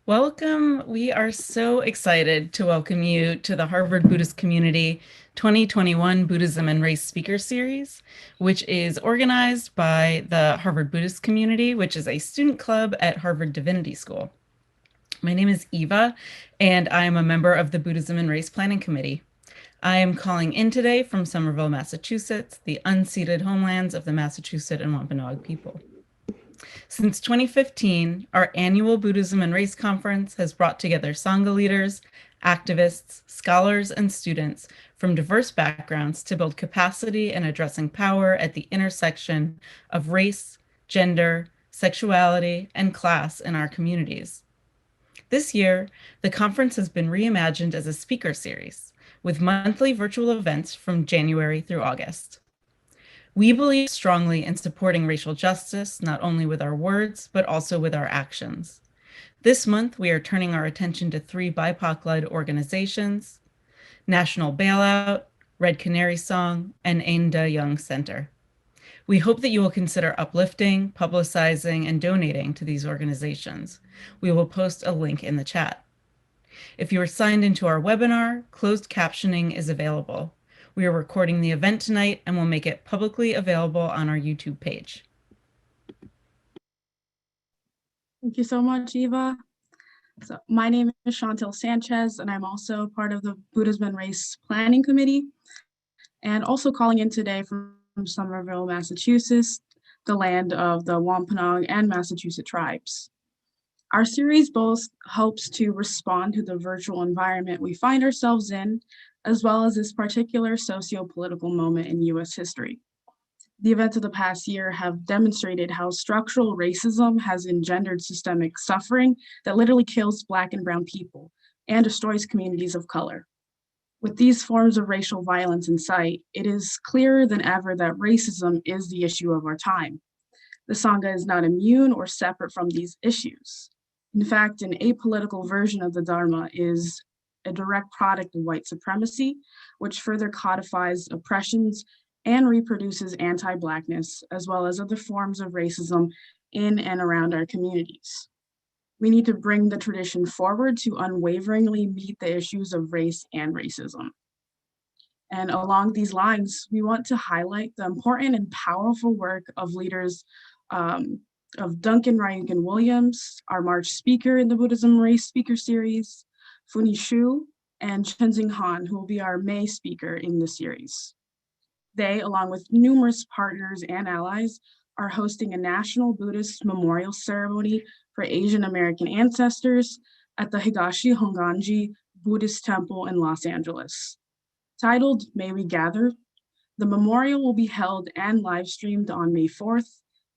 Welcome. We are so excited to welcome you to the Harvard Buddhist Community 2021 Buddhism and Race Speaker Series, which is organized by the Harvard Buddhist Community, which is a student club at Harvard Divinity School. My name is Eva, and I am a member of the Buddhism and Race Planning Committee. I am calling in today from Somerville, Massachusetts, the unceded homelands of the Massachusetts and Wampanoag people. Since 2015, our annual Buddhism and Race Conference has brought together Sangha leaders, activists, scholars, and students from diverse backgrounds to build capacity in addressing power at the intersection of race, gender, sexuality, and class in our communities. This year, the conference has been reimagined as a speaker series with monthly virtual events from January through August. We believe strongly in supporting racial justice, not only with our words, but also with our actions. This month, we are turning our attention to three BIPOC-led organizations: National Bailout, Red Canary Song, and Ain Da Young Center. We hope that you will consider uplifting, publicizing, and donating to these organizations. We will post a link in the chat. If you are signed into our webinar, closed captioning is available. We are recording the event tonight and will make it publicly available on our YouTube page. Thank you so much, Eva. So my name is Chantel Sanchez, and I'm also part of the Buddhism and Race Planning Committee, and also calling in today from Somerville, Massachusetts, the land of the Wampanoag and Massachusetts tribes. Our series both helps to respond to the virtual environment we find ourselves in, as well as this particular socio-political moment in US history. The events of the past year have demonstrated how structural racism has engendered systemic suffering that literally kills Black and Brown people and destroys communities of color. With these forms of racial violence in sight, it is clearer than ever that racism is the issue of our time. The Sangha is not immune or separate from these issues. In fact, an apolitical version of the Dharma is a direct product of white supremacy, which further codifies oppressions and reproduces anti-Blackness, as well as other forms of racism in and around our communities. We need to bring the tradition forward to unwaveringly meet the issues of race and racism. And along these lines, we want to highlight the important and powerful work of leaders of Duncan Ryan Williams, our March speaker in the Buddhism Race Speaker Series, Funi Shu, and Chenzing Han, who will be our May speaker in the series. They, along with numerous partners and allies, are hosting a national Buddhist memorial ceremony for Asian American ancestors at the Higashi Honganji Buddhist Temple in Los Angeles. Titled May We Gather, the memorial will be held and live streamed on May 4th,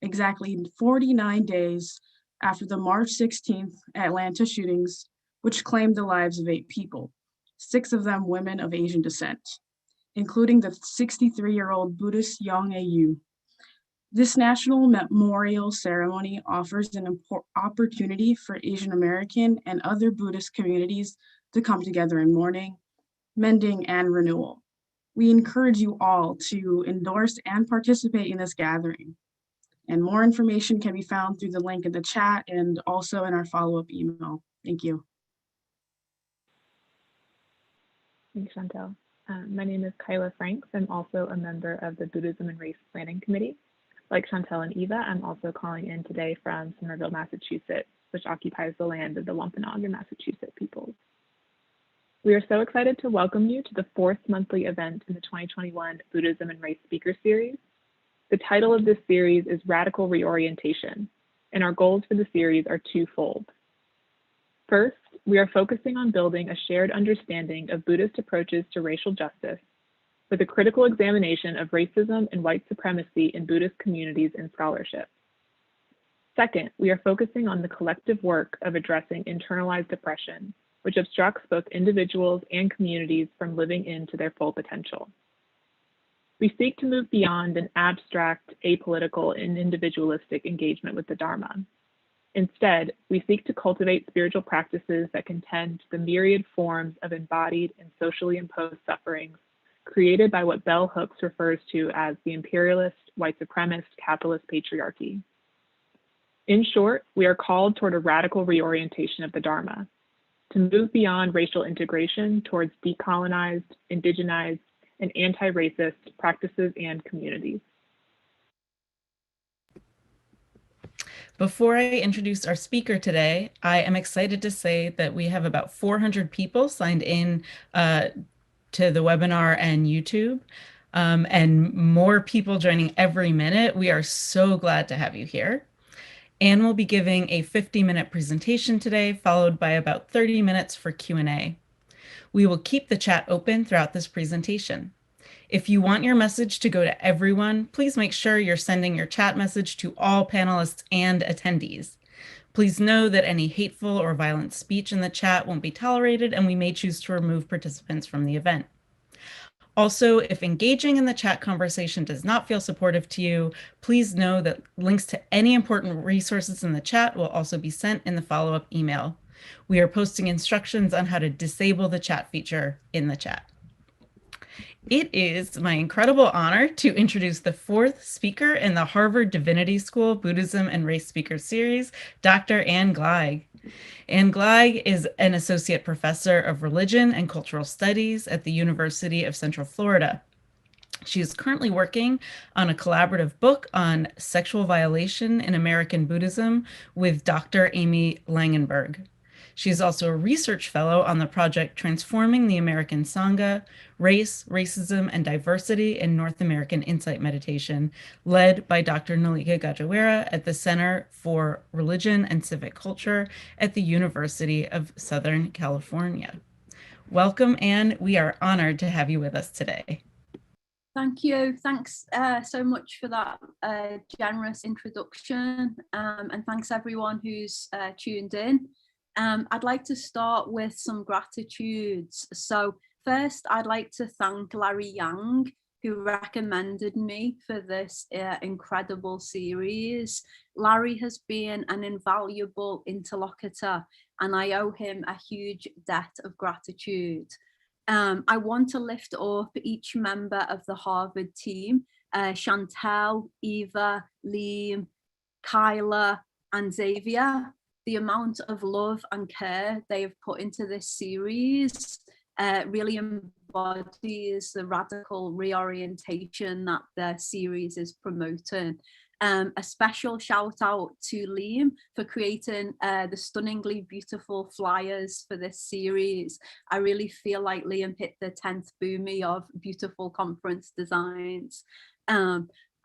exactly 49 days after the March 16th Atlanta shootings, which claimed the lives of 8 people, 6 of them women of Asian descent, including the 63-year-old Buddhist Yang Yu. This national memorial ceremony offers an opportunity for Asian American and other Buddhist communities to come together in mourning, mending, and renewal. We encourage you all to endorse and participate in this gathering. And more information can be found through the link in the chat and also in our follow-up email. Thank you. Thanks, Chantel. My name is Kyla Franks. I'm also a member of the Buddhism and Race Planning Committee. Like Chantel and Eva, I'm also calling in today from Somerville, Massachusetts, which occupies the land of the Wampanoag and Massachusetts peoples. We are so excited to welcome you to the 4th monthly event in the 2021 Buddhism and Race Speaker Series. The title of this series is Radical Reorientation, and our goals for the series are twofold. First, we are focusing on building a shared understanding of Buddhist approaches to racial justice with a critical examination of racism and white supremacy in Buddhist communities and scholarship. Second, we are focusing on the collective work of addressing internalized oppression, which obstructs both individuals and communities from living into their full potential. We seek to move beyond an abstract, apolitical, and individualistic engagement with the Dharma. Instead, we seek to cultivate spiritual practices that can tend to the myriad forms of embodied and socially imposed sufferings created by what Bell Hooks refers to as the imperialist, white supremacist, capitalist patriarchy. In short, we are called toward a radical reorientation of the Dharma, to move beyond racial integration towards decolonized, indigenized, and anti-racist practices and communities. Before I introduce our speaker today, I am excited to say that we have about 400 people signed in to the webinar and YouTube, and more people joining every minute. We are so glad to have you here. Anne will be giving a 50-minute presentation today, followed by about 30 minutes for Q&A. We will keep the chat open throughout this presentation. If you want your message to go to everyone, please make sure you're sending your chat message to all panelists and attendees. Please know that any hateful or violent speech in the chat won't be tolerated, and we may choose to remove participants from the event. Also, if engaging in the chat conversation does not feel supportive to you, please know that links to any important resources in the chat will also be sent in the follow-up email. We are posting instructions on how to disable the chat feature in the chat. It is my incredible honor to introduce the fourth speaker in the Harvard Divinity School Buddhism and Race Speaker Series, Dr. Anne Gleig. Anne Gleig is an associate professor of religion and cultural studies at the University of Central Florida. She is currently working on a collaborative book on sexual violation in American Buddhism with Dr. Amy Langenberg. She is also a research fellow on the project Transforming the American Sangha, Race, Racism, and Diversity in North American Insight Meditation, led by Dr. Nalika Gajewara at the Center for Religion and Civic Culture at the University of Southern California. Welcome, Anne. We are honored to have you with us today. Thank you. Thanks so much for that generous introduction, and thanks everyone who's tuned in. I'd like to start with some gratitudes. So first, I'd like to thank Larry Yang, who recommended me for this incredible series. Larry has been an invaluable interlocutor, and I owe him a huge debt of gratitude. I want to lift up each member of the Harvard team, Chantel, Eva, Liam, Kyla, and Xavier. The amount of love and care they have put into this series really embodies the radical reorientation that the series is promoting. A special shout out to Liam for creating the stunningly beautiful flyers for this series. I really feel like Liam hit the 10th boomy of beautiful conference designs.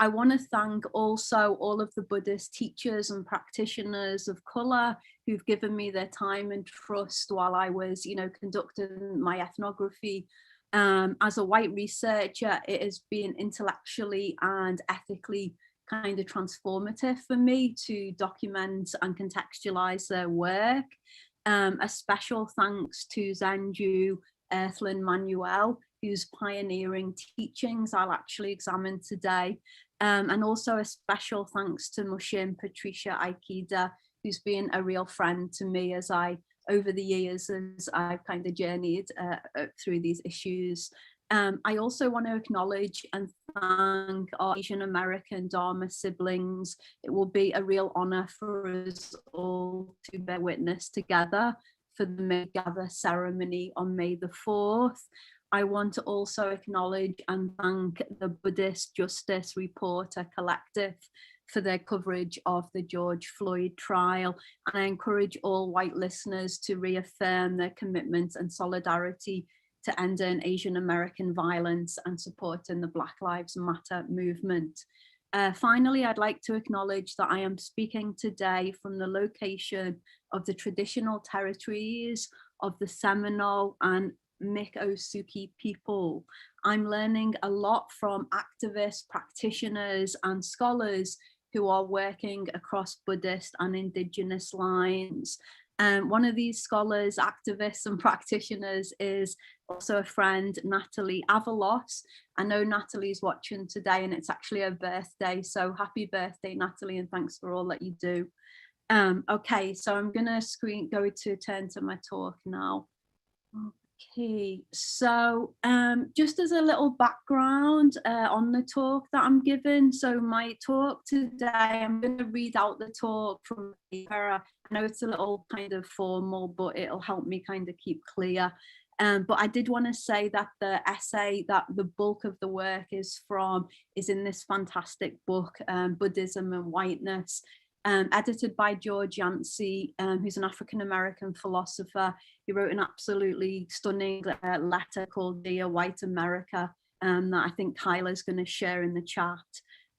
I want to thank also all of the Buddhist teachers and practitioners of color who've given me their time and trust while I was, conducting my ethnography. As a white researcher, it has been intellectually and ethically kind of transformative for me to document and contextualize their work. A special thanks to Zenju Earthlyn Manuel, whose pioneering teachings I'll actually examine today. And also a special thanks to Mushin Patricia Aikida, who's been a real friend to me over the years as I've kind of journeyed through these issues. I also want to acknowledge and thank our Asian American Dharma siblings. It will be a real honor for us all to bear witness together for the May Gather ceremony on May the 4th. I want to also acknowledge and thank the Buddhist Justice Reporter Collective for their coverage of the George Floyd trial. And I encourage all white listeners to reaffirm their commitment and solidarity to ending Asian American violence and supporting the Black Lives Matter movement. Finally, I'd like to acknowledge that I am speaking today from the location of the traditional territories of the Seminole and Miccosukee people. I'm learning a lot from activists, practitioners, and scholars who are working across Buddhist and Indigenous lines. One of these scholars, activists, and practitioners is also a friend, Natalie Avalos. I know Natalie's watching today, and it's actually her birthday. So happy birthday, Natalie, and thanks for all that you do. Okay, so I'm gonna turn to my talk now. Okay, so just as a little background on the talk that I'm giving. So my talk today, I'm going to read out the talk from paper. I know it's a little kind of formal, but it'll help me kind of keep clear. But I did want to say that the essay that the bulk of the work is in this fantastic book, Buddhism and Whiteness, edited by George Yancey, who's an African-American philosopher. He wrote an absolutely stunning letter called Dear White America that I think Kyla's going to share in the chat.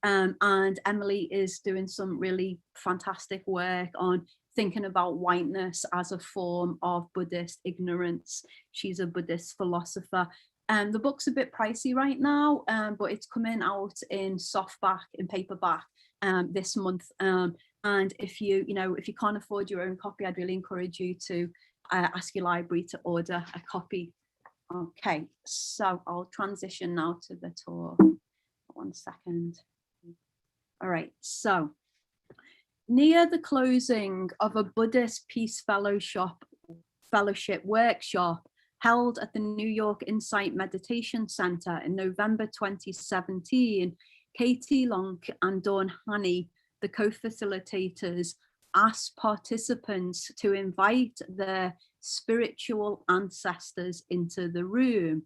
And Emily is doing some really fantastic work on thinking about whiteness as a form of Buddhist ignorance. She's a Buddhist philosopher. The book's a bit pricey right now, but it's coming out in softback, in paperback this month. And if you can't afford your own copy, I'd really encourage you to ask your library to order a copy. Okay, so I'll transition now to the talk. 1 second. All right, so near the closing of a Buddhist Peace Fellowship workshop held at the New York Insight Meditation Center in November 2017, Katie Lonk and Dawn Haney, the co-facilitators, asked participants to invite their spiritual ancestors into the room.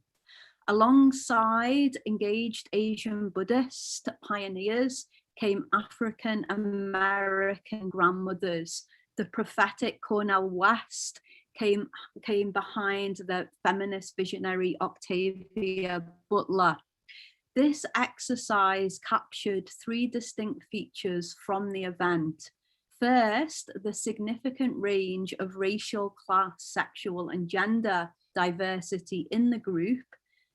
Alongside engaged Asian Buddhist pioneers came African American grandmothers. The prophetic Cornel West came behind the feminist visionary Octavia Butler. This exercise captured 3 distinct features from the event. First, the significant range of racial, class, sexual, and gender diversity in the group.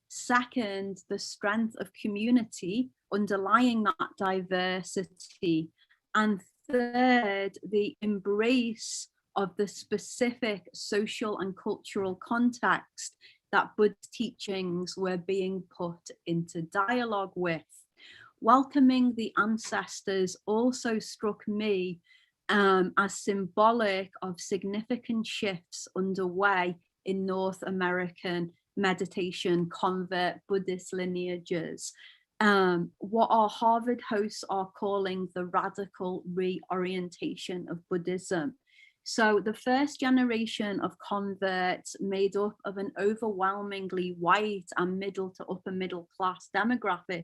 Second, the strength of community underlying that diversity. And third, the embrace of the specific social and cultural context that Buddhist teachings were being put into dialogue with. Welcoming the ancestors also struck me as symbolic of significant shifts underway in North American meditation convert Buddhist lineages, what our Harvard hosts are calling the radical reorientation of Buddhism. So the first generation of converts, made up of an overwhelmingly white and middle to upper middle class demographic,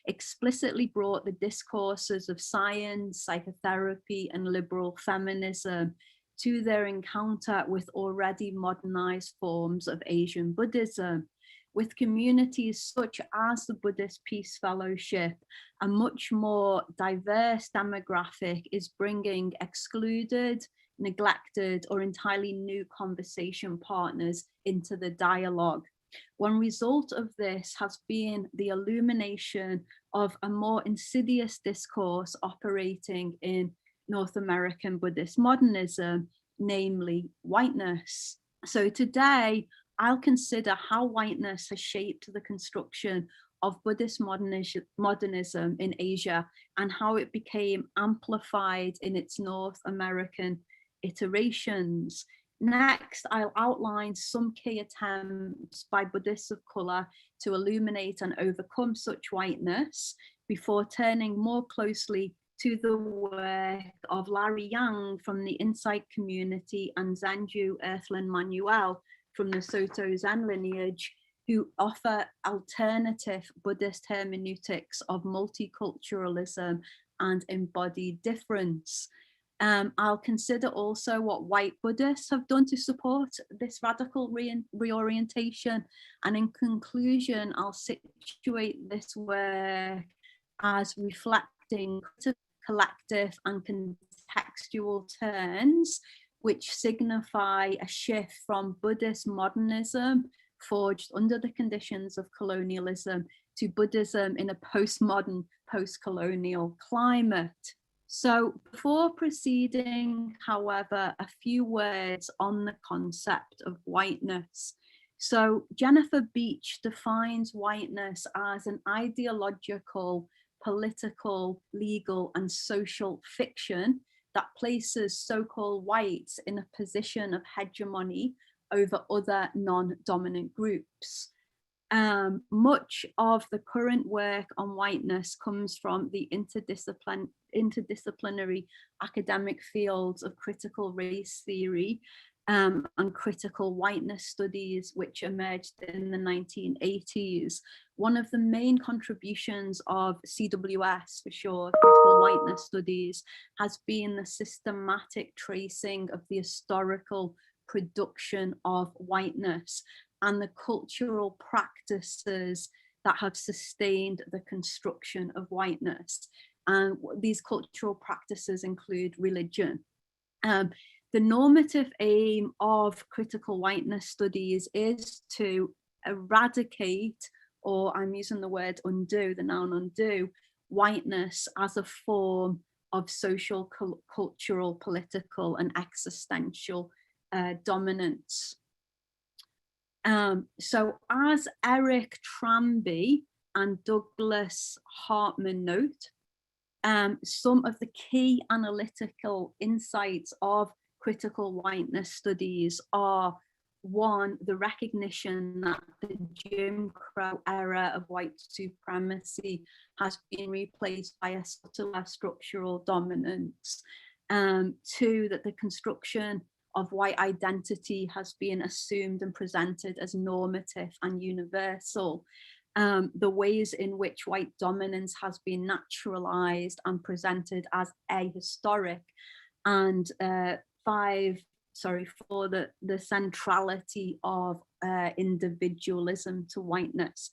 explicitly brought the discourses of science, psychotherapy, and liberal feminism to their encounter with already modernized forms of Asian Buddhism. With communities such as the Buddhist Peace Fellowship, a much more diverse demographic is bringing excluded, neglected, or entirely new conversation partners into the dialogue. One result of this has been the illumination of a more insidious discourse operating in North American Buddhist modernism, namely whiteness. So today, I'll consider how whiteness has shaped the construction of Buddhist modernism in Asia and how it became amplified in its North American iterations. Next, I'll outline some key attempts by Buddhists of Color to illuminate and overcome such whiteness before turning more closely to the work of Larry Yang from the Insight community and Zenju Earthlyn Manuel from the Soto Zen lineage, who offer alternative Buddhist hermeneutics of multiculturalism and embodied difference. I'll consider also what white Buddhists have done to support this radical reorientation. And in conclusion, I'll situate this work as reflecting collective and contextual turns, which signify a shift from Buddhist modernism forged under the conditions of colonialism to Buddhism in a postmodern, post-colonial climate. So before proceeding, however, a few words on the concept of whiteness. So Jennifer Beach defines whiteness as an ideological, political, legal, and social fiction that places so-called whites in a position of hegemony over other non-dominant groups. Much of the current work on whiteness comes from the interdisciplinary academic fields of critical race theory and critical whiteness studies, which emerged in the 1980s. One of the main contributions of CWS, for short, critical whiteness studies, has been the systematic tracing of the historical production of whiteness and the cultural practices that have sustained the construction of whiteness. And these cultural practices include religion. The normative aim of critical whiteness studies is to eradicate, or I'm using the word undo, the noun undo, whiteness as a form of social, cultural, political, and existential dominance. So as Eric Tranby and Douglas Hartman note, some of the key analytical insights of critical whiteness studies are: one, the recognition that the Jim Crow era of white supremacy has been replaced by a subtler structural dominance. Two, that the construction of white identity has been assumed and presented as normative and universal. The ways in which white dominance has been naturalized and presented as ahistoric. And for the centrality of individualism to whiteness.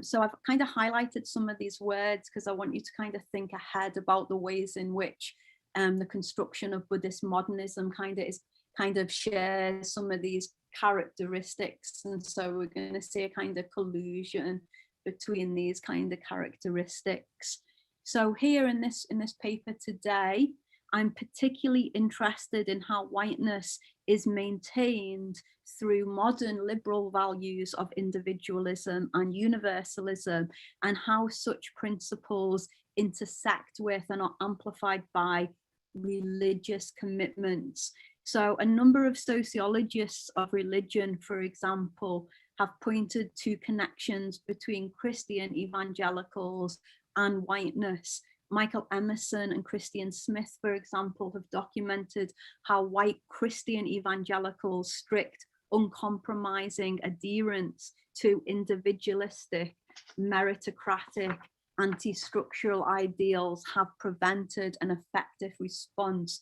So I've kind of highlighted some of these words because I want you to kind of think ahead about the ways in which the construction of Buddhist modernism kind of shares some of these characteristics. And so we're going to see a kind of collusion between these kind of characteristics. So here in this paper today, I'm particularly interested in how whiteness is maintained through modern liberal values of individualism and universalism, and how such principles intersect with and are amplified by religious commitments. So a number of sociologists of religion, for example, have pointed to connections between Christian evangelicals and whiteness. Michael Emerson and Christian Smith, for example, have documented how white Christian evangelicals' strict, uncompromising adherence to individualistic, meritocratic, anti-structural ideals have prevented an effective response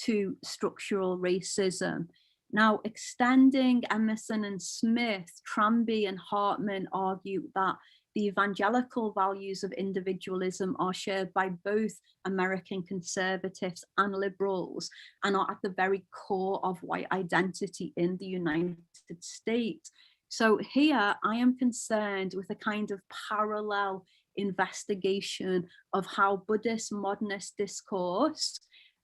to structural racism. Now, extending Emerson and Smith, Tranby and Hartman argue that the evangelical values of individualism are shared by both American conservatives and liberals, and are at the very core of white identity in the United States. So here I am concerned with a kind of parallel investigation of how Buddhist modernist discourse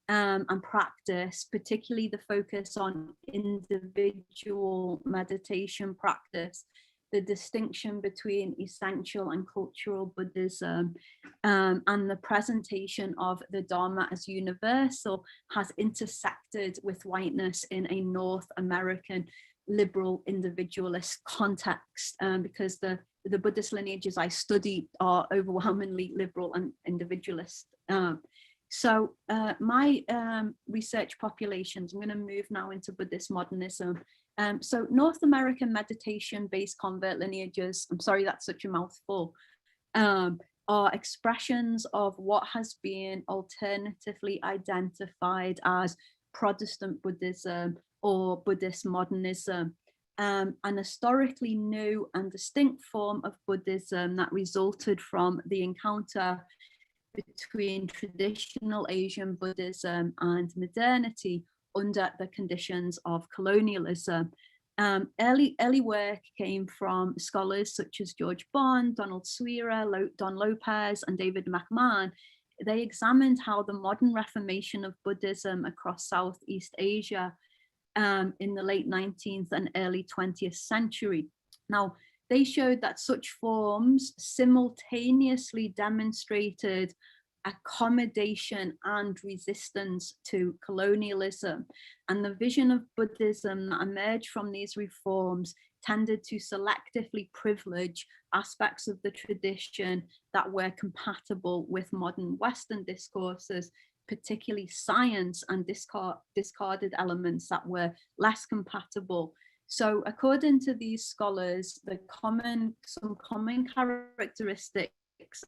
and practice, particularly the focus on individual meditation practice, the distinction between essential and cultural Buddhism, and the presentation of the Dharma as universal, has intersected with whiteness in a North American liberal individualist context, because the Buddhist lineages I study are overwhelmingly liberal and individualist. So my research populations, I'm going to move now into Buddhist modernism. So North American meditation-based convert lineages, I'm sorry that's such a mouthful, are expressions of what has been alternatively identified as Protestant Buddhism or Buddhist modernism, an historically new and distinct form of Buddhism that resulted from the encounter between traditional Asian Buddhism and modernity under the conditions of colonialism. Early work came from scholars such as George Bond, Donald Swearer, Don Lopez, and David McMahon. They examined how the modern reformation of Buddhism across Southeast Asia in the late 19th and early 20th century. Now, they showed that such forms simultaneously demonstrated accommodation and resistance to colonialism. And the vision of Buddhism that emerged from these reforms tended to selectively privilege aspects of the tradition that were compatible with modern Western discourses, particularly science, and discarded elements that were less compatible. So according to these scholars, some common characteristics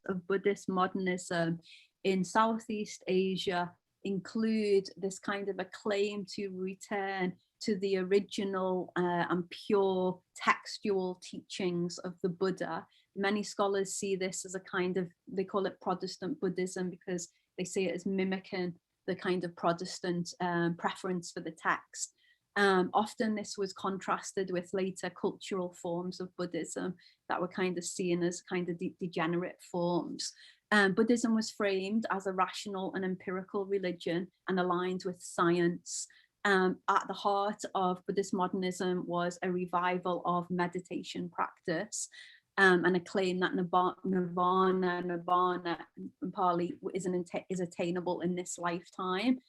of Buddhist modernism in Southeast Asia include this kind of a claim to return to the original and pure textual teachings of the Buddha. Many scholars see this as a kind of, they call it Protestant Buddhism because they see it as mimicking the kind of Protestant preference for the text. Often this was contrasted with later cultural forms of Buddhism that were kind of seen as kind of degenerate forms. Buddhism was framed as a rational and empirical religion and aligned with science. At the heart of Buddhist modernism was a revival of meditation practice and a claim that nirvana in Pali is attainable in this lifetime.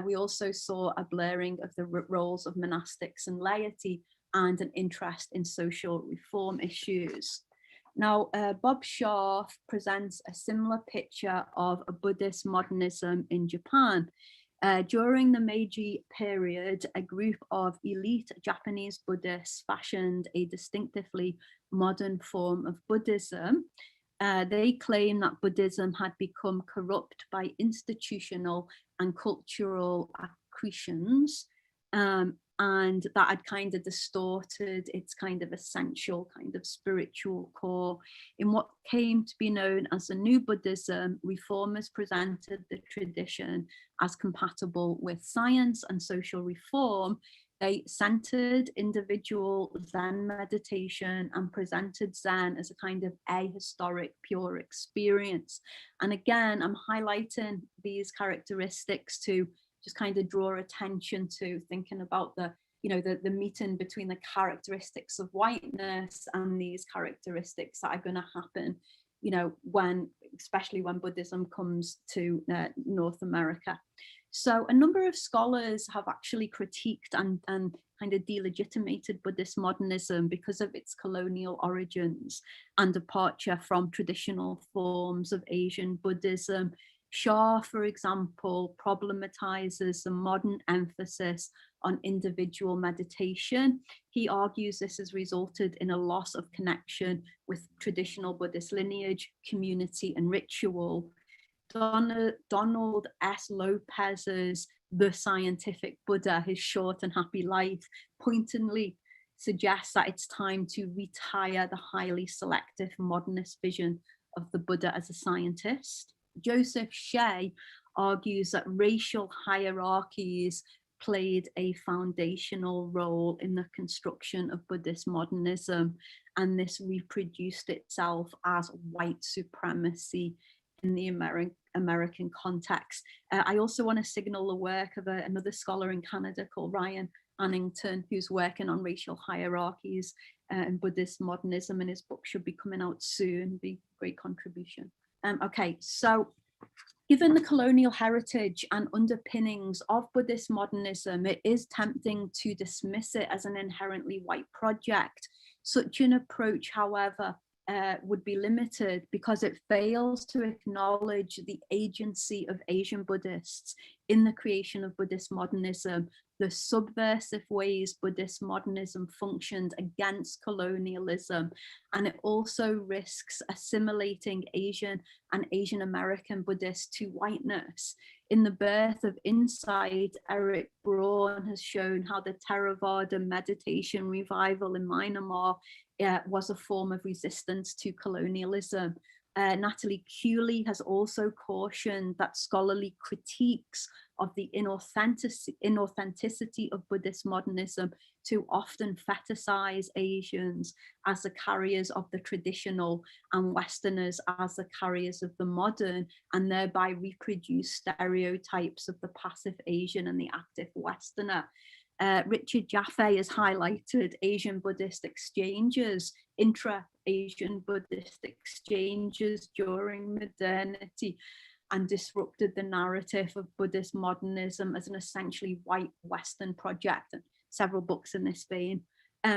We also saw a blurring of the roles of monastics and laity and an interest in social reform issues. Now, Bob Scharf presents a similar picture of a Buddhist modernism in Japan. During the Meiji period, a group of elite Japanese Buddhists fashioned a distinctively modern form of Buddhism. They claim that Buddhism had become corrupt by institutional and cultural accretions, and that had kind of distorted its kind of essential kind of spiritual core. In what came to be known as the New Buddhism, reformers presented the tradition as compatible with science and social reform. They centered individual Zen meditation and presented Zen as a kind of ahistoric, pure experience. And again, I'm highlighting these characteristics to just kind of draw attention to thinking about the meeting between the characteristics of whiteness and these characteristics that are going to happen, especially when Buddhism comes to North America. So a number of scholars have actually critiqued and kind of delegitimated Buddhist modernism because of its colonial origins and departure from traditional forms of Asian Buddhism. Shaw, for example, problematizes the modern emphasis on individual meditation. He argues this has resulted in a loss of connection with traditional Buddhist lineage, community, and ritual. Donald S. Lopez's The Scientific Buddha, His Short and Happy Life, pointedly suggests that it's time to retire the highly selective modernist vision of the Buddha as a scientist. Joseph Shea argues that racial hierarchies played a foundational role in the construction of Buddhist modernism, and this reproduced itself as white supremacy in the American context. I also want to signal the work of another scholar in Canada called Ryan Annington, who's working on racial hierarchies and Buddhist modernism, and his book should be coming out soon. Be a great contribution. Okay, so given the colonial heritage and underpinnings of Buddhist modernism, it is tempting to dismiss it as an inherently white project. Such an approach, however, would be limited because it fails to acknowledge the agency of Asian Buddhists in the creation of Buddhist modernism, the subversive ways Buddhist modernism functioned against colonialism, and it also risks assimilating Asian and Asian American Buddhists to whiteness. In The Birth of Insight, Eric Braun has shown how the Theravada meditation revival in Myanmar was a form of resistance to colonialism. Natalie Cooley has also cautioned that scholarly critiques of the inauthenticity of Buddhist modernism to often fetishize Asians as the carriers of the traditional and Westerners as the carriers of the modern, and thereby reproduce stereotypes of the passive Asian and the active Westerner. Richard Jaffe has highlighted Asian Buddhist exchanges, intra-Asian Buddhist exchanges during modernity, and disrupted the narrative of Buddhist modernism as an essentially white Western project, and several books in this vein.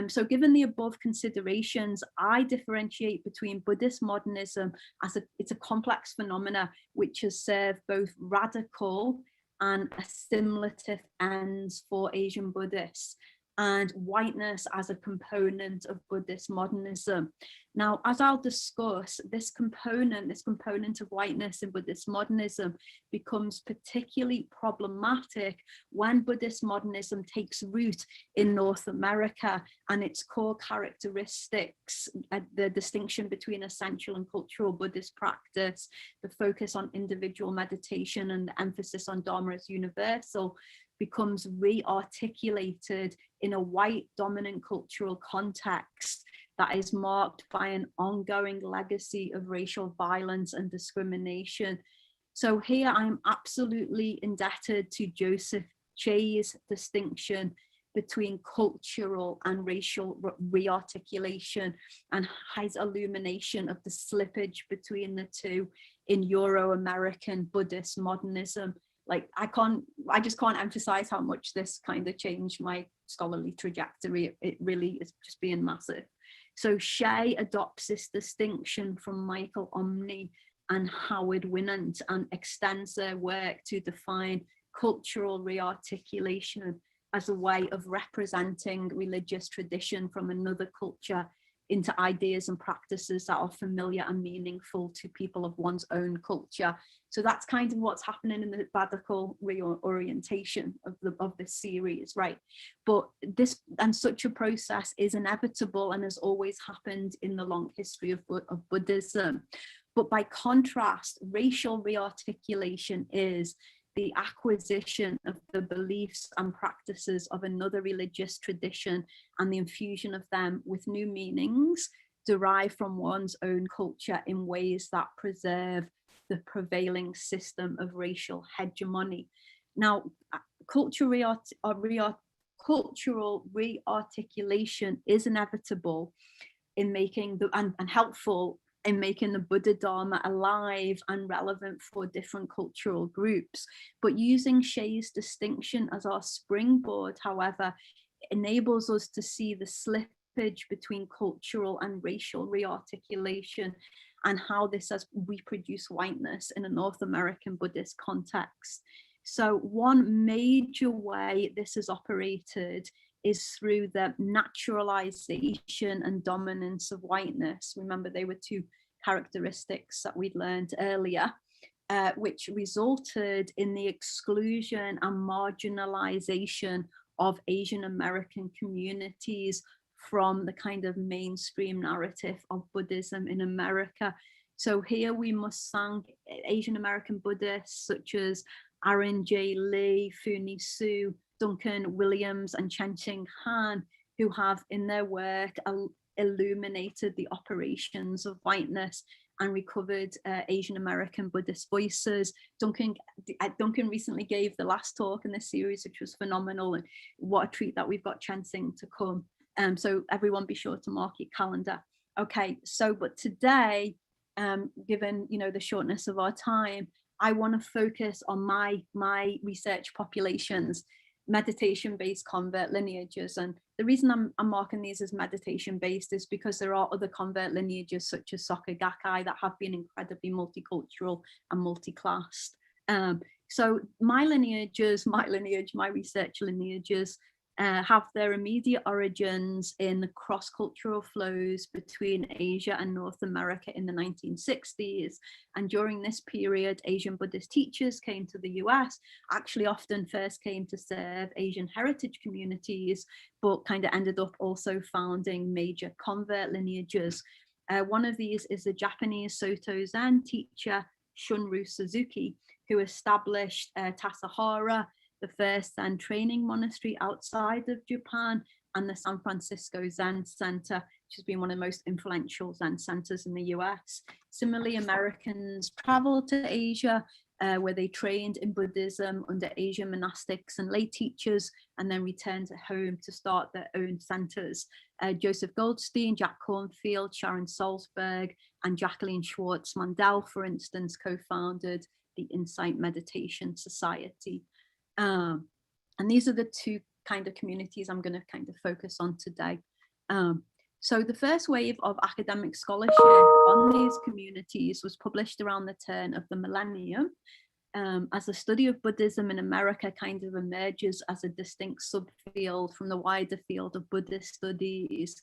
So given the above considerations, I differentiate between Buddhist modernism as it's a complex phenomena which has served both radical and assimilative ends for Asian Buddhists, and whiteness as a component of Buddhist modernism. Now, as I'll discuss, this component of whiteness in Buddhist modernism becomes particularly problematic when Buddhist modernism takes root in North America, and its core characteristics, the distinction between essential and cultural Buddhist practice, the focus on individual meditation, and the emphasis on Dharma as universal, becomes re-articulated in a white dominant cultural context that is marked by an ongoing legacy of racial violence and discrimination. So here I'm absolutely indebted to Joseph Che's distinction between cultural and racial re-articulation, and his illumination of the slippage between the two in Euro-American Buddhist modernism. Like I just can't emphasize how much this kind of changed my scholarly trajectory. It really is just being massive. So Che adopts this distinction from Michael Omni and Howard Winant, and extends their work to define cultural rearticulation as a way of representing religious tradition from another culture into ideas and practices that are familiar and meaningful to people of one's own culture. So that's kind of what's happening in the radical reorientation of this series, right? But this and such a process is inevitable and has always happened in the long history of Buddhism. But by contrast, racial rearticulation is the acquisition of the beliefs and practices of another religious tradition and the infusion of them with new meanings derived from one's own culture in ways that preserve the prevailing system of racial hegemony. Now, cultural rearticulation is inevitable in making and helpful in making the Buddha Dharma alive and relevant for different cultural groups. But using Che's distinction as our springboard, however, enables us to see the slippage between cultural and racial rearticulation and how this has reproduced whiteness in a North American Buddhist context. So one major way this has operated is through the naturalization and dominance of whiteness. Remember, they were two characteristics that we'd learned earlier, which resulted in the exclusion and marginalization of Asian American communities from the kind of mainstream narrative of Buddhism in America. So here we must thank Asian American Buddhists such as Aaron J. Lee, Funi Su, Duncan Williams, and Chen Ching Han, who have in their work illuminated the operations of whiteness and recovered Asian American Buddhist voices. Duncan recently gave the last talk in this series, which was phenomenal, and what a treat that we've got Chen Xing to come. So everyone be sure to mark your calendar. Okay, so but today, given the shortness of our time, I want to focus on my research populations, meditation-based convert lineages. And the reason I'm marking these as meditation-based is because there are other convert lineages such as Soka Gakkai that have been incredibly multicultural and multi-classed. So my research lineages have their immediate origins in the cross-cultural flows between Asia and North America in the 1960s. And during this period, Asian Buddhist teachers came to the US, actually often first came to serve Asian heritage communities, but kind of ended up also founding major convert lineages. One of these is the Japanese Soto Zen teacher, Shunryu Suzuki, who established Tassajara, the first Zen training monastery outside of Japan, and the San Francisco Zen Center, which has been one of the most influential Zen centers in the US. Similarly, Americans traveled to Asia, where they trained in Buddhism under Asian monastics and lay teachers, and then returned home to start their own centers. Joseph Goldstein, Jack Cornfield, Sharon Salzberg, and Jacqueline Schwartz Mandel, for instance, co-founded the the Insight Meditation Society. And these are the two kind of communities I'm going to kind of focus on today. So the first wave of academic scholarship on these communities was published around the turn of the millennium, as the study of Buddhism in America kind of emerges as a distinct subfield from the wider field of Buddhist studies,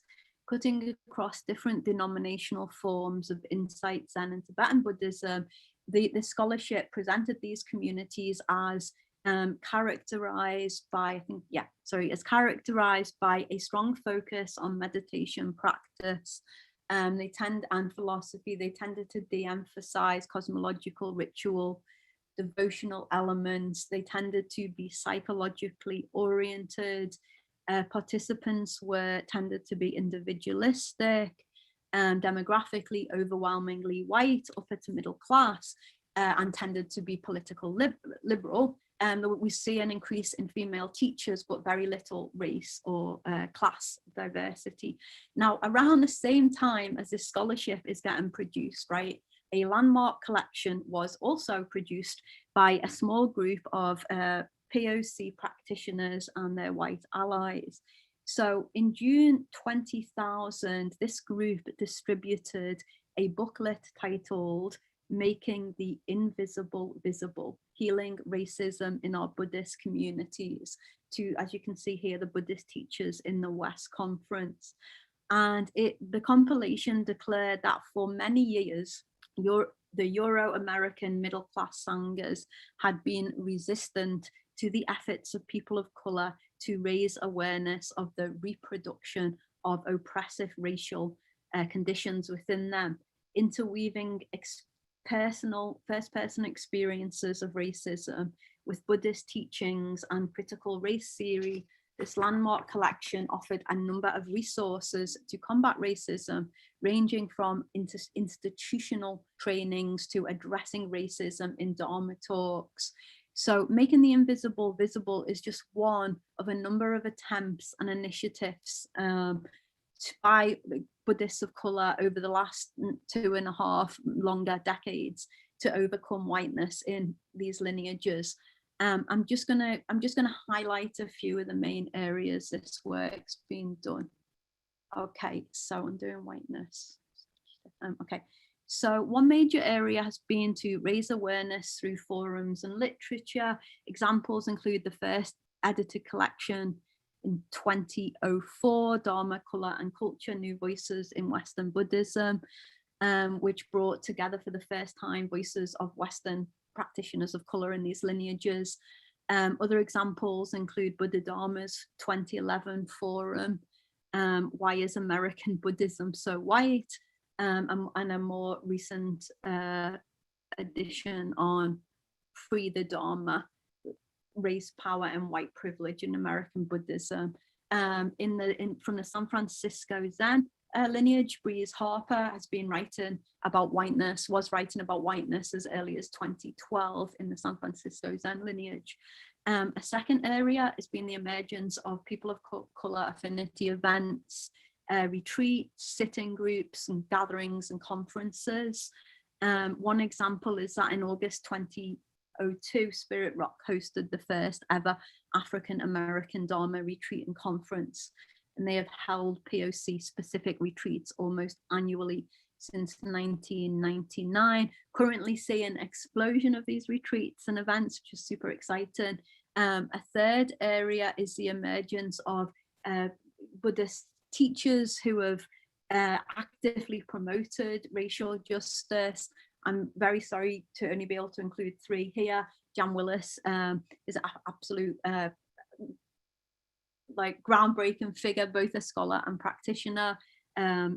cutting across different denominational forms of Insight, Zen and Tibetan Buddhism. The scholarship presented these communities as characterized by, characterized by a strong focus on meditation practice. And philosophy. They tended to de-emphasize cosmological ritual, devotional elements. They tended to be psychologically oriented. Participants tended to be individualistic, demographically overwhelmingly white, upper to middle class, and tended to be political liberal. We see an increase in female teachers, but very little race or class diversity. Now, around the same time as this scholarship is getting produced, right, a landmark collection was also produced by a small group of POC practitioners and their white allies. So in June 20,000, this group distributed a booklet titled Making the Invisible Visible, Healing Racism in Our Buddhist Communities, to, as you can see here, the Buddhist teachers in the West Conference. And the compilation declared that for many years, the Euro-American middle-class Sanghas had been resistant to the efforts of people of color to raise awareness of the reproduction of oppressive racial conditions within them, interweaving first-person experiences of racism with Buddhist teachings and critical race theory. This landmark collection offered a number of resources to combat racism, ranging from institutional trainings to addressing racism in Dharma talks. So Making the Invisible Visible is just one of a number of attempts and initiatives by Buddhists of color over the last 2.5 longer decades to overcome whiteness in these lineages. I'm just gonna highlight a few of the main areas this work's been done. Okay, so I'm doing whiteness. Okay, so one major area has been to raise awareness through forums and literature. Examples include the first edited collection in 2004, Dharma, Color and Culture, New Voices in Western Buddhism, which brought together for the first time voices of Western practitioners of color in these lineages. Other examples include Buddha Dharma's 2011 forum, Why is American Buddhism So White? And a more recent edition on Free the Dharma, Race, Power and White Privilege in American Buddhism. From the San Francisco Zen lineage, Breeze Harper has been writing about whiteness, was writing about whiteness as early as 2012 in the San Francisco Zen lineage. A second area has been the emergence of people of color affinity events, retreats, sitting groups and gatherings and conferences. One example is that in August 2002, Spirit Rock hosted the first ever African American Dharma retreat and conference, and they have held POC specific retreats almost annually since 1999. Currently see an explosion of these retreats and events, which is super exciting. A third area is the emergence of Buddhist teachers who have actively promoted racial justice. I'm very sorry to only be able to include 3 here. Jan Willis is an absolute like groundbreaking figure, both a scholar and practitioner.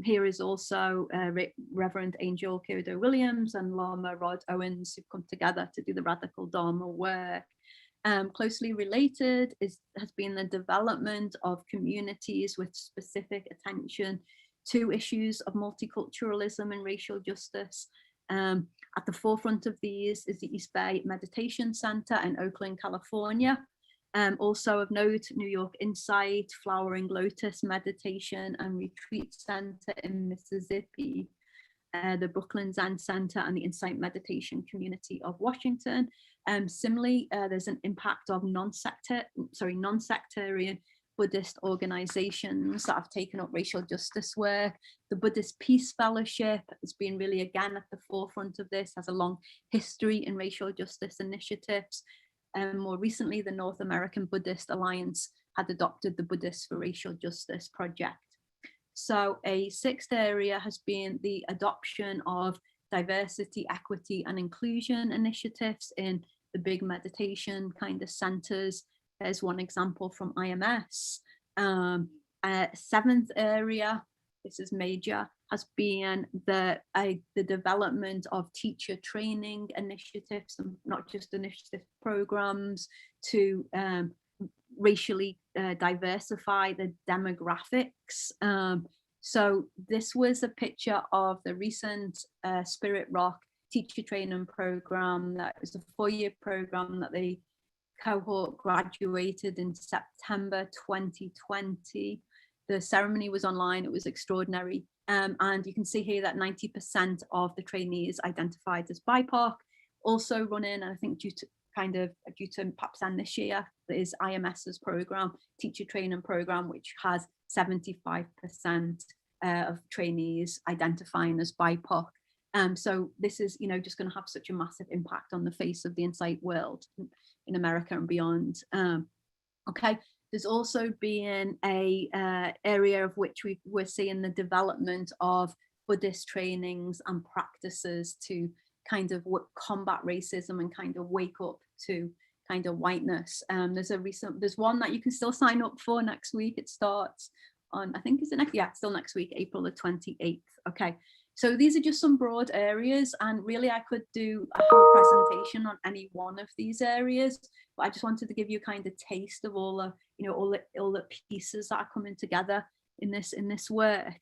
Here is also Reverend Angel Kyodo Williams and Lama Rod Owens, who've come together to do the radical Dharma work. Closely related has been the development of communities with specific attention to issues of multiculturalism and racial justice. At the forefront of these is the East Bay Meditation Center in Oakland, California. Also of note, New York Insight, Flowering Lotus Meditation and Retreat Center in Mississippi. the Brooklyn Zen Center and the Insight Meditation Community of Washington. Similarly, there's an impact of non-sectarian Buddhist organizations that have taken up racial justice work. The Buddhist Peace Fellowship has been really, again, at the forefront of this, has a long history in racial justice initiatives. More recently, the North American Buddhist Alliance had adopted the Buddhists for Racial Justice project. So a sixth area has been the adoption of diversity, equity, and inclusion initiatives in the big meditation kind of centers. There's one example from IMS. Seventh area, this is major, has been the development of teacher training initiatives, and not just initiative programs to racially diversify the demographics. So this was a picture of the recent Spirit Rock teacher training program. That was a 4-year program that the cohort graduated in September 2020. The ceremony was online, it was extraordinary. And you can see here that 90% of the trainees identified as BIPOC. Also running, and I think due to perhaps end this year, is IMS's program, teacher training program, which has 75% of trainees identifying as BIPOC. So this is, just going to have such a massive impact on the face of the Insight world in America and beyond. Okay, there's also been a area of which we're seeing the development of Buddhist trainings and practices to kind of combat racism and kind of wake up to kind of whiteness. There's one that you can still sign up for next week. It starts on, I think, is it next? Yeah, it's still next week, April the 28th. Okay. So these are just some broad areas, and really I could do a whole presentation on any one of these areas, but I just wanted to give you kind of taste of all the pieces that are coming together in this work.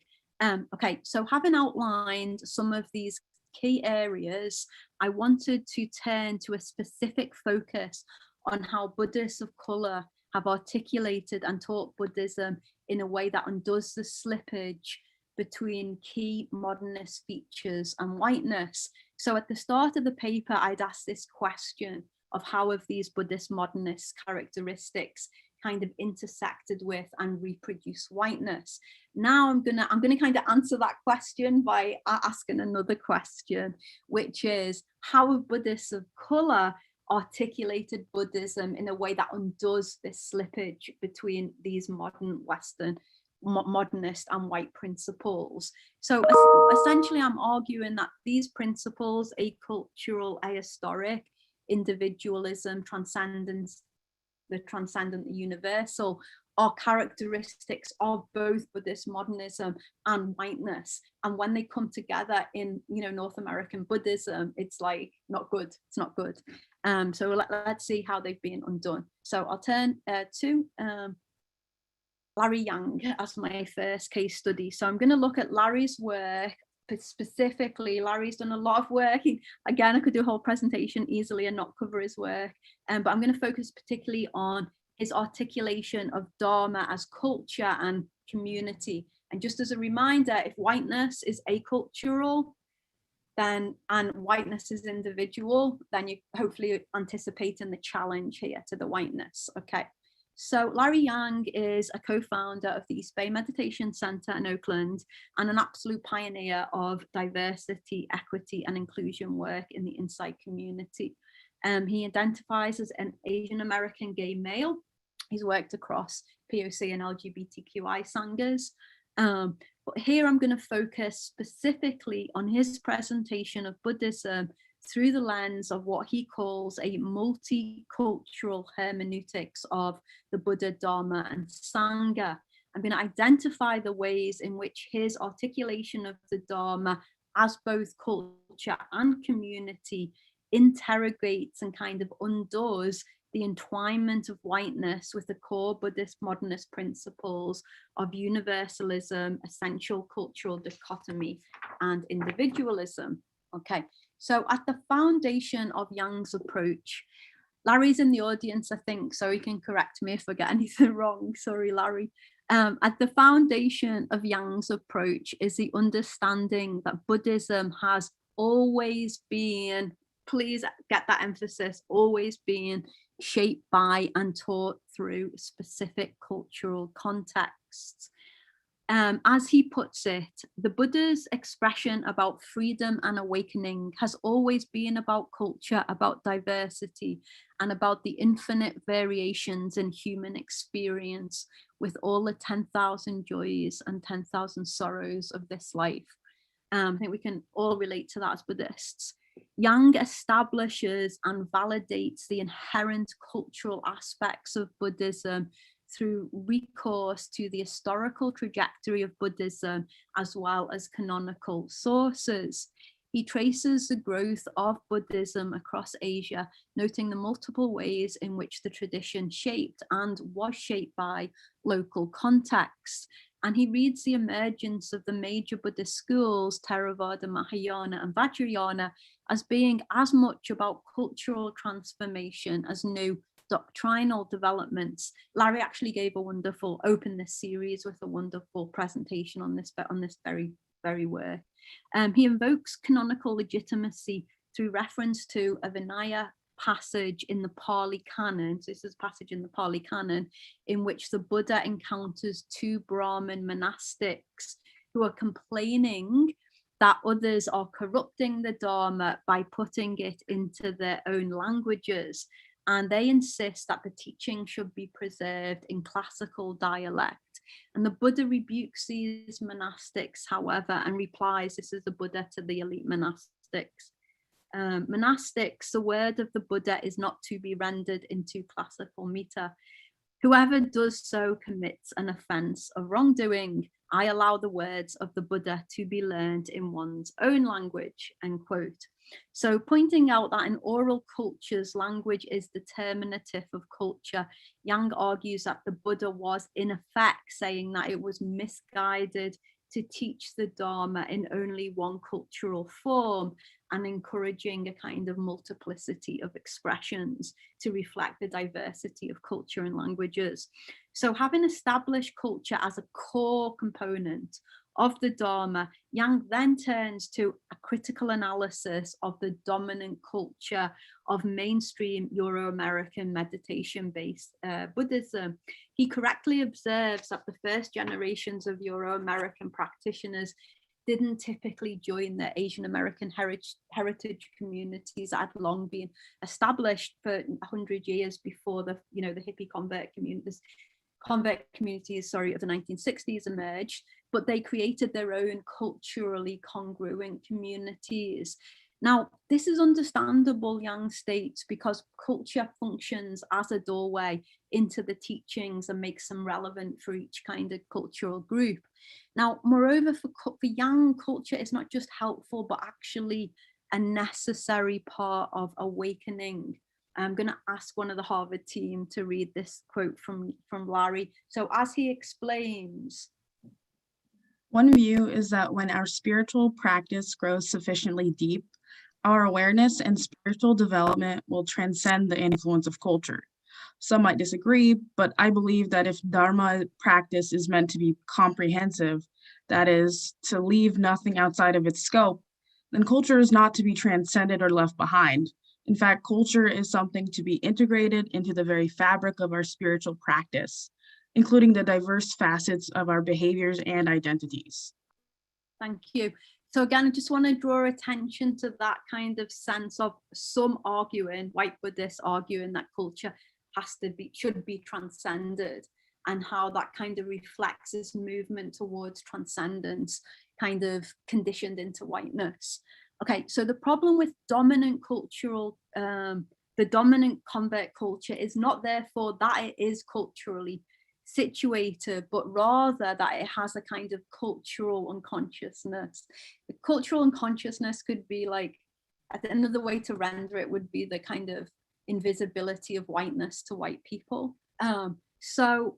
Okay, so having outlined some of these key areas, I wanted to turn to a specific focus on how Buddhists of color have articulated and taught Buddhism in a way that undoes the slippage between key modernist features and whiteness. So at the start of the paper, I'd asked this question of how have these Buddhist modernist characteristics kind of intersected with and reproduce whiteness. Now I'm gonna kind of answer that question by asking another question, which is how have Buddhists of color articulated Buddhism in a way that undoes this slippage between these modern Western modernist and white principles. So essentially I'm arguing that these principles, acultural, ahistoric, individualism, transcendence, the transcendent, the universal, are characteristics of both Buddhist modernism and whiteness. And when they come together in, North American Buddhism, it's like not good. It's not good. So let's see how they've been undone. So I'll turn to Larry Yang as my first case study. So I'm going to look at Larry's work. Specifically, Larry's done a lot of work. Again, I could do a whole presentation easily and not cover his work, but I'm going to focus particularly on his articulation of Dharma as culture and community. And just as a reminder, if whiteness is acultural, and whiteness is individual, then you hopefully anticipating the challenge here to the whiteness. Okay. So Larry Yang is a co-founder of the East Bay Meditation Center in Oakland and an absolute pioneer of diversity, equity, and inclusion work in the Insight community. He identifies as an Asian American gay male. He's worked across POC and LGBTQI sanghas. But here I'm going to focus specifically on his presentation of Buddhism through the lens of what he calls a multicultural hermeneutics of the Buddha, Dharma, and Sangha. I'm going to identify the ways in which his articulation of the Dharma as both culture and community interrogates and kind of undoes the entwinement of whiteness with the core Buddhist modernist principles of universalism, essential cultural dichotomy, and individualism. Okay. So at the foundation of Yang's approach Larry's in the audience, I think, so he can correct me if I get anything wrong. Sorry, Larry. At the foundation of Yang's approach is the understanding that Buddhism has always been, please get that emphasis, always been shaped by and taught through specific cultural contexts. As he puts it, the Buddha's expression about freedom and awakening has always been about culture, about diversity, and about the infinite variations in human experience with all the 10,000 joys and 10,000 sorrows of this life. I think we can all relate to that as Buddhists. Yang establishes and validates the inherent cultural aspects of Buddhism through recourse to the historical trajectory of Buddhism as well as canonical sources. He traces the growth of Buddhism across Asia, noting the multiple ways in which the tradition shaped and was shaped by local context. And he reads the emergence of the major Buddhist schools, Theravada, Mahayana, and Vajrayana, as being as much about cultural transformation as new doctrinal developments. Larry actually gave a wonderful, opened this series with a wonderful presentation on this very work. He invokes canonical legitimacy through reference to a Vinaya passage in the Pali Canon. So this is a passage in the Pali Canon in which the Buddha encounters two Brahmin monastics who are complaining that others are corrupting the Dharma by putting it into their own languages. And they insist that the teaching should be preserved in classical dialect. And the Buddha rebukes these monastics, however, and replies, this is the Buddha to the elite monastics. Monastics, the word of the Buddha is not to be rendered into classical meter. Whoever does so commits an offense of wrongdoing. I allow the words of the Buddha to be learned in one's own language, end quote. So pointing out that in oral cultures, language is determinative of culture, Yang argues that the Buddha was in effect saying that it was misguided to teach the Dharma in only one cultural form and encouraging a kind of multiplicity of expressions to reflect the diversity of culture and languages. So having established culture as a core component of the Dharma, Yang then turns to a critical analysis of the dominant culture of mainstream Euro-American meditation-based Buddhism. He correctly observes that the first generations of Euro-American practitioners didn't typically join the Asian American heritage communities that had long been established for 100 years before the hippie convert communities of the 1960s emerged, but they created their own culturally congruent communities. Now, this is understandable, Yang states, because culture functions as a doorway into the teachings and makes them relevant for each kind of cultural group. Now, moreover, for Yang, culture is not just helpful, but actually a necessary part of awakening. I'm going to ask one of the Harvard team to read this quote from Larry. So as he explains, one view is that when our spiritual practice grows sufficiently deep, our awareness and spiritual development will transcend the influence of culture. Some might disagree, but I believe that if Dharma practice is meant to be comprehensive, that is, to leave nothing outside of its scope, then culture is not to be transcended or left behind. In fact, culture is something to be integrated into the very fabric of our spiritual practice, including the diverse facets of our behaviors and identities. Thank you. So again, I just want to draw attention to that kind of sense of some arguing, white Buddhists arguing that culture should be transcended, and how that kind of reflects this movement towards transcendence, kind of conditioned into whiteness. Okay, so the problem with dominant cultural, the dominant convert culture is not therefore that it is culturally situated, but rather that it has a kind of cultural unconsciousness. The cultural unconsciousness could be like, at the end of the way to render it would be the kind of invisibility of whiteness to white people. So,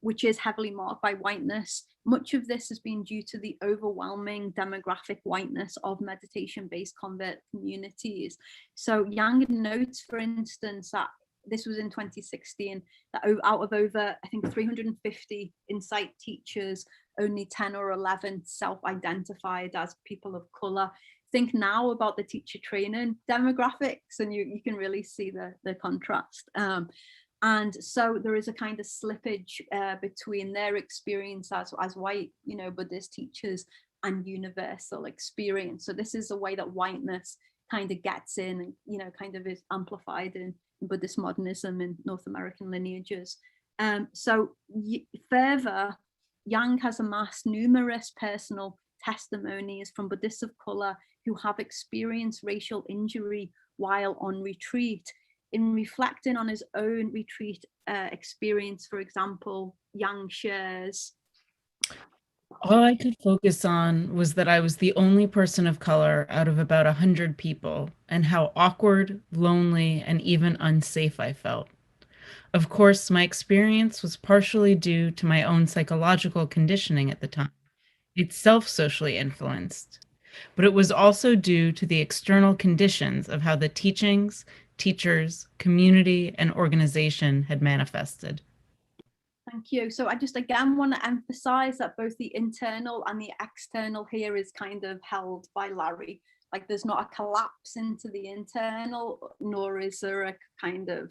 which is heavily marked by whiteness. Much of this has been due to the overwhelming demographic whiteness of meditation-based convert communities. So Yang notes, for instance, that this was in 2016, that out of over, I think, 350 insight teachers, only 10 or 11 self-identified as people of color. Think now about the teacher training demographics, and you can really see the contrast. And so there is a kind of slippage between their experience as white, Buddhist teachers and universal experience. So this is a way that whiteness kind of gets in and, kind of is amplified in Buddhist modernism and North American lineages. So further, Yang has amassed numerous personal testimonies from Buddhists of color who have experienced racial injury while on retreat. In reflecting on his own retreat experience, for example, Yang shares, all I could focus on was that I was the only person of color out of about 100 people, and how awkward, lonely, and even unsafe I felt. Of course, my experience was partially due to my own psychological conditioning at the time, itself socially influenced, but it was also due to the external conditions of how the teachings, teachers, community, and organization had manifested. Thank you. So I just again want to emphasize that both the internal and the external here is kind of held by Larry. Like there's not a collapse into the internal, nor is there a kind of,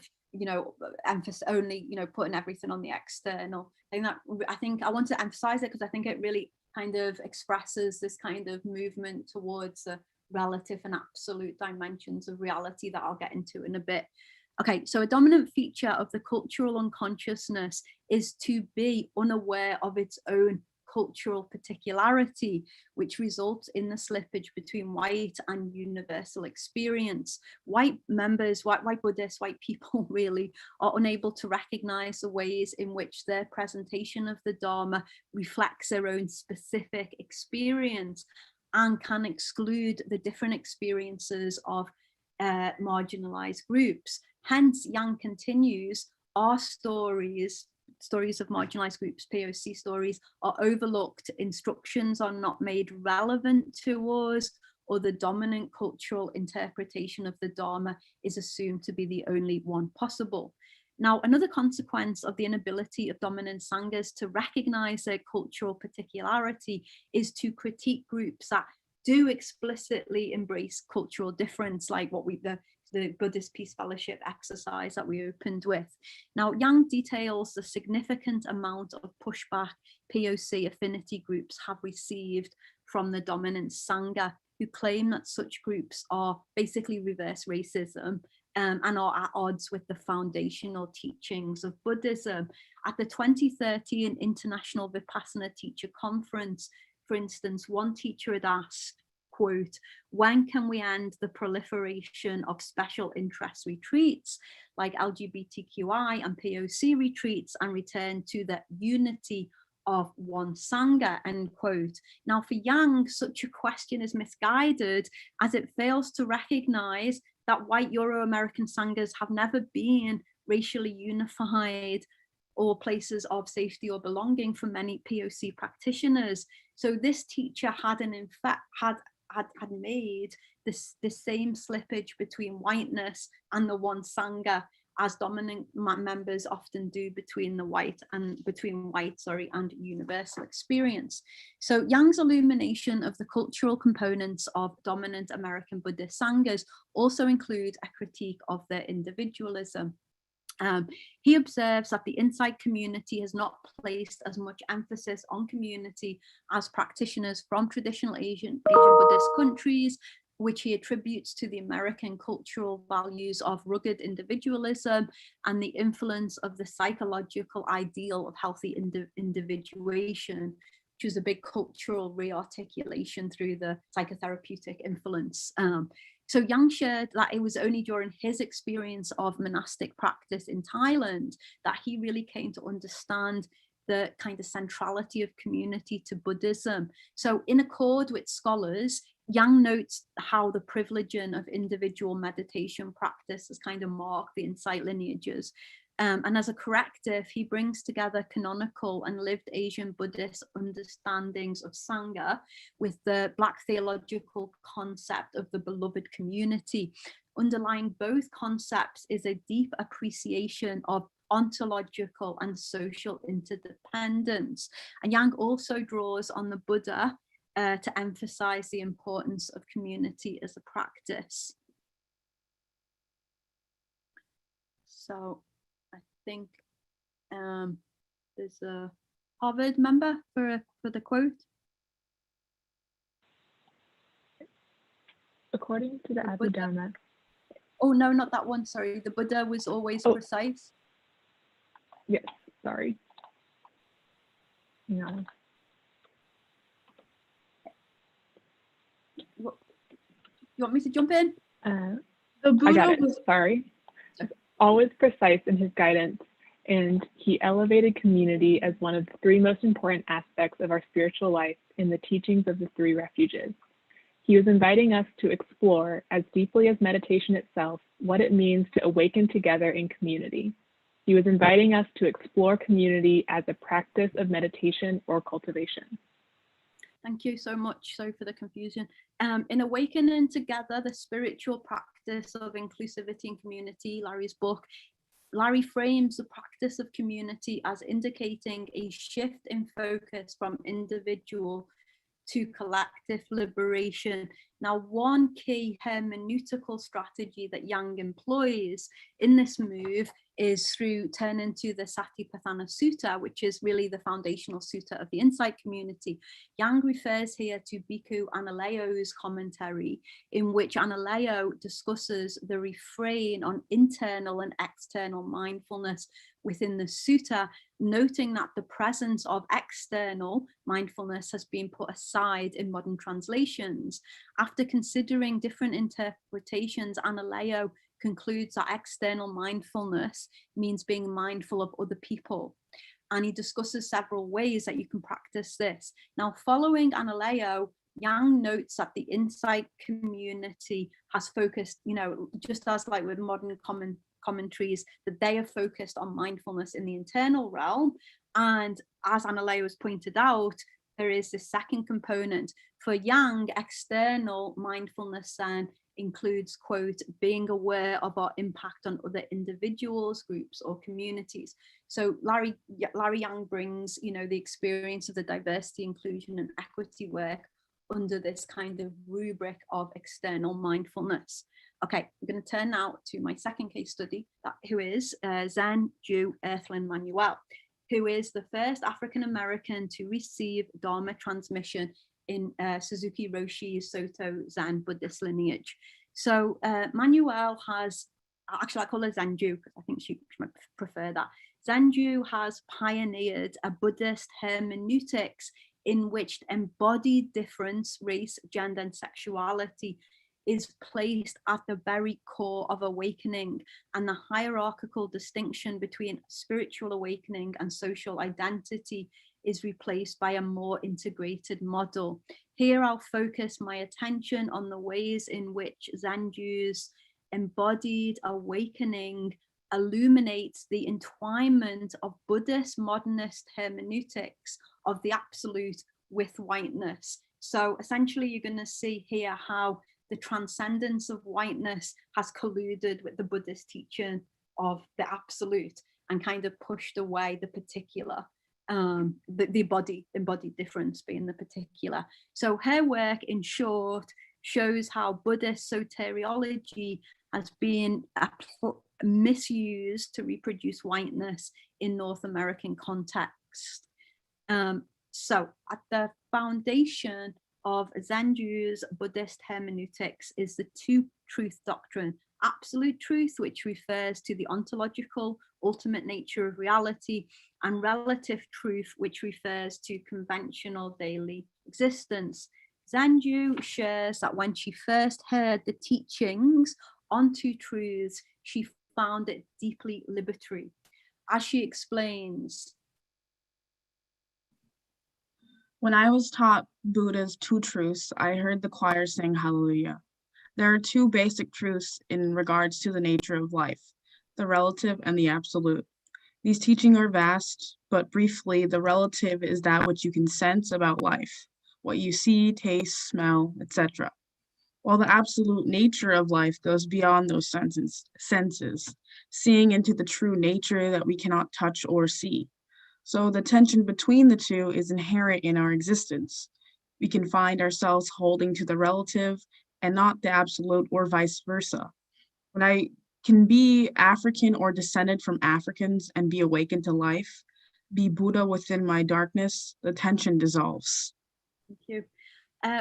emphasis only, putting everything on the external. I think I want to emphasize it because I think it really kind of expresses this kind of movement towards the relative and absolute dimensions of reality that I'll get into in a bit. Okay, so a dominant feature of the cultural unconsciousness is to be unaware of its own cultural particularity, which results in the slippage between white and universal experience. White members, white Buddhists, white people really are unable to recognize the ways in which their presentation of the Dharma reflects their own specific experience and can exclude the different experiences of marginalized groups. Hence, Yang continues, our stories of marginalized groups, POC stories, are overlooked, instructions are not made relevant to us, or the dominant cultural interpretation of the Dharma is assumed to be the only one possible. Now, another consequence of the inability of dominant Sanghas to recognize their cultural particularity is to critique groups that do explicitly embrace cultural difference, like what the Buddhist Peace Fellowship exercise that we opened with. Now, Yang details the significant amount of pushback POC affinity groups have received from the dominant Sangha, who claim that such groups are basically reverse racism and are at odds with the foundational teachings of Buddhism. At the 2013 International Vipassana Teacher Conference, for instance, one teacher had asked, quote, when can we end the proliferation of special interest retreats like LGBTQI and POC retreats and return to the unity of one Sangha, end quote. Now for Yang, such a question is misguided as it fails to recognize that white Euro-American Sanghas have never been racially unified or places of safety or belonging for many POC practitioners. So this teacher had made this same slippage between whiteness and the one Sangha as dominant members often do between white and universal experience. So Yang's illumination of the cultural components of dominant American Buddhist Sanghas also include a critique of their individualism. He observes that the insight community has not placed as much emphasis on community as practitioners from traditional Asian Buddhist countries, which he attributes to the American cultural values of rugged individualism and the influence of the psychological ideal of healthy individuation, which was a big cultural rearticulation through the psychotherapeutic influence. So Yang shared that it was only during his experience of monastic practice in Thailand that he really came to understand the kind of centrality of community to Buddhism. So in accord with scholars, Yang notes how the privileging of individual meditation practice has kind of marked the insight lineages. And as a corrective, he brings together canonical and lived Asian Buddhist understandings of Sangha with the Black theological concept of the beloved community. Underlying both concepts is a deep appreciation of ontological and social interdependence. And Yang also draws on the Buddha to emphasize the importance of community as a practice. So I think there's a Harvard member for the quote. According to the Abhidharma. Oh no, not that one. Sorry, the Buddha was always precise. Yes, sorry. No. You want me to jump in? The Buddha I got it. was Sorry. Always precise in his guidance, and he elevated community as one of the three most important aspects of our spiritual life in the teachings of the three refuges. He was inviting us to explore, as deeply as meditation itself, what it means to awaken together in community. He was inviting us to explore community as a practice of meditation or cultivation. Thank you so much. Sorry for the confusion. In Awakening Together, the spiritual practice of inclusivity and community, Larry's book, Larry frames the practice of community as indicating a shift in focus from individual to collective liberation. Now, one key hermeneutical strategy that Yang employs in this move is through turning to the Satipatthana Sutta, which is really the foundational sutta of the Insight community. Yang refers here to Bhikkhu Analayo's commentary, in which Analayo discusses the refrain on internal and external mindfulness within the sutta, noting that the presence of external mindfulness has been put aside in modern translations. After considering different interpretations, Analayo concludes that external mindfulness means being mindful of other people. And he discusses several ways that you can practice this. Now, following Analayo, Yang notes that the Insight community has focused, just as like with modern commentaries, that they are focused on mindfulness in the internal realm. And as Analayo has pointed out, there is this second component. For Yang, external mindfulness then includes, quote, being aware of our impact on other individuals, groups, or communities. So Larry Yang brings, the experience of the diversity, inclusion, and equity work under this kind of rubric of external mindfulness. Okay, I'm going to turn now to my second case study, who is Zenju Earthlyn Manuel, who is the first African-American to receive Dharma transmission in Suzuki Roshi's Soto Zen Buddhist lineage. So Manuel has, actually I call her Zenju because I think she might prefer that. Zenju has pioneered a Buddhist hermeneutics in which embodied difference, race, gender, and sexuality is placed at the very core of awakening, and the hierarchical distinction between spiritual awakening and social identity is replaced by a more integrated model. Here I'll focus my attention on the ways in which Zenju's embodied awakening illuminates the entwinement of Buddhist modernist hermeneutics of the absolute with whiteness. So essentially you're going to see here how the transcendence of whiteness has colluded with the Buddhist teaching of the absolute and kind of pushed away the particular, the embodied difference being the particular. So her work, in short, shows how Buddhist soteriology has been misused to reproduce whiteness in North American context. So at the foundation of Zenju's Buddhist hermeneutics is the two-truth doctrine: absolute truth, which refers to the ontological, ultimate nature of reality, and relative truth, which refers to conventional daily existence. Zanju shares that when she first heard the teachings on two truths, she found it deeply liberatory. As she explains, when I was taught Buddha's two truths, I heard the choir sing hallelujah. There are two basic truths in regards to the nature of life. the relative, and the absolute. These teachings are vast, but briefly, the relative is that which you can sense about life, what you see, taste, smell, etc. While the absolute nature of life goes beyond those senses, seeing into the true nature that we cannot touch or see. So the tension between the two is inherent in our existence. We can find ourselves holding to the relative and not the absolute, or vice versa. When I can be African or descended from Africans and be awakened to life, be Buddha within my darkness, the tension dissolves. Thank you.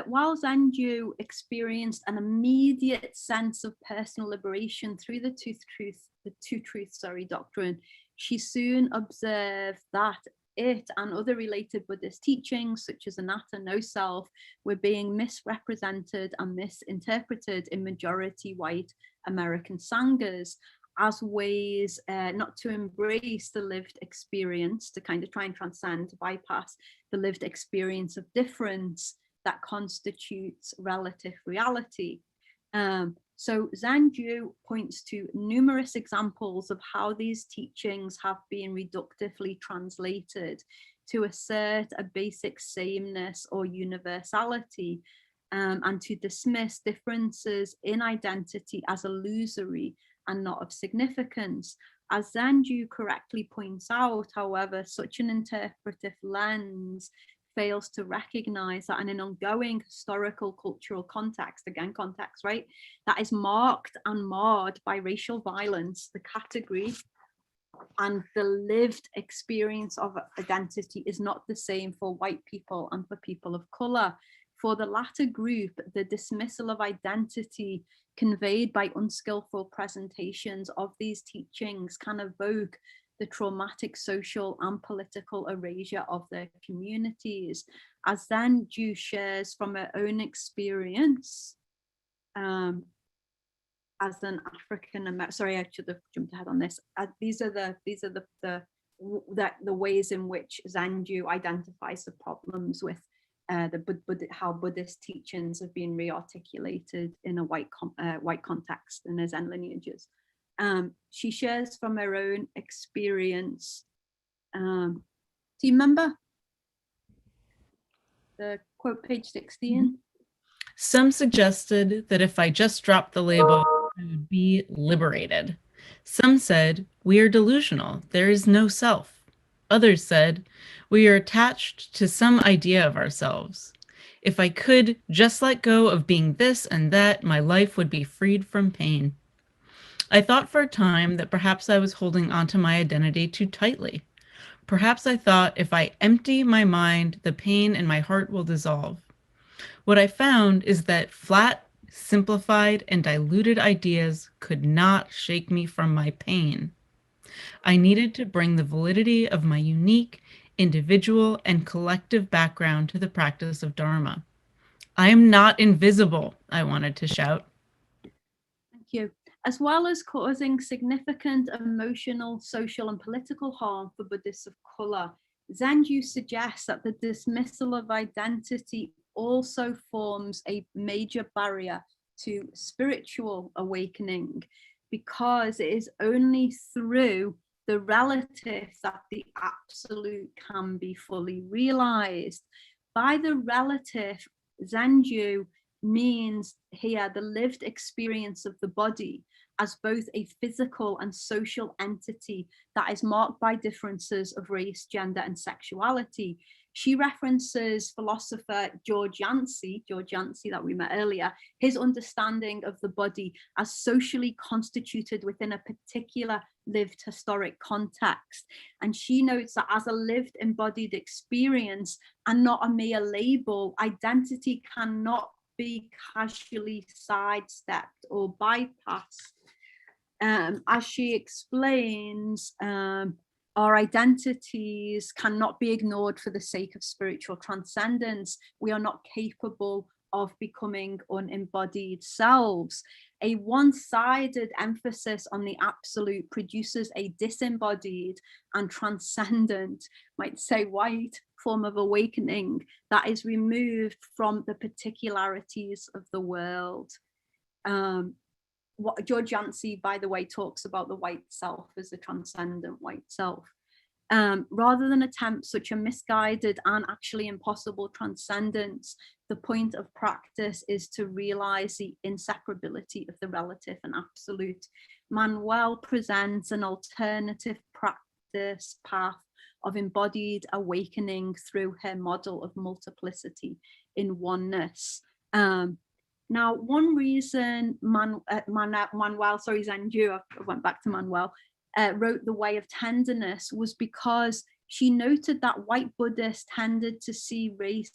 While Zanju experienced an immediate sense of personal liberation through the two truths doctrine, she soon observed that it and other related Buddhist teachings, such as anatta, no self, were being misrepresented and misinterpreted in majority white American sanghas as ways not to embrace the lived experience, to kind of try and transcend, to bypass the lived experience of difference that constitutes relative reality. So Zanju points to numerous examples of how these teachings have been reductively translated to assert a basic sameness or universality, and to dismiss differences in identity as illusory and not of significance. As Zanju correctly points out, however, such an interpretive lens fails to recognize that in an ongoing historical cultural context, again context, right, that is marked and marred by racial violence, the category and the lived experience of identity is not the same for white people and for people of color. For the latter group, the dismissal of identity conveyed by unskillful presentations of these teachings can evoke the traumatic social and political erasure of their communities. As Zanju shares from her own experience as an African American, sorry, I should have jumped ahead on this. These are the ways in which Zanju identifies the problems with how Buddhist teachings have been rearticulated in a white context in the Zen lineages. She shares from her own experience. Do you remember the quote, page 16? Some suggested that if I just dropped the label, I would be liberated. Some said, we are delusional. There is no self. Others said, we are attached to some idea of ourselves. If I could just let go of being this and that, my life would be freed from pain. I thought for a time that perhaps I was holding onto my identity too tightly. Perhaps I thought if I empty my mind, the pain in my heart will dissolve. What I found is that flat, simplified, and diluted ideas could not shake me from my pain. I needed to bring the validity of my unique, individual, and collective background to the practice of Dharma. I am not invisible, I wanted to shout. Thank you. As well as causing significant emotional, social, and political harm for Buddhists of color, Zanju suggests that the dismissal of identity also forms a major barrier to spiritual awakening, because it is only through the relative that the absolute can be fully realized. By the relative, Zanju means here the lived experience of the body as both a physical and social entity that is marked by differences of race, gender, and sexuality. She references philosopher George Yancey that we met earlier, his understanding of the body as socially constituted within a particular lived historic context. And she notes that as a lived embodied experience and not a mere label, identity cannot be casually sidestepped or bypassed. As she explains, our identities cannot be ignored for the sake of spiritual transcendence. We are not capable of becoming unembodied selves. A one-sided emphasis on the absolute produces a disembodied and transcendent, might say white, form of awakening that is removed from the particularities of the world. what George Yancey, by the way, talks about the white self as the transcendent white self. Rather than attempt such a misguided and actually impossible transcendence, the point of practice is to realize the inseparability of the relative and absolute. Manuel presents an alternative practice path of embodied awakening through her model of multiplicity in oneness. Now, one reason Manuel, sorry, Zenju, I went back to Manuel, wrote The Way of Tenderness was because she noted that white Buddhists tended to see race,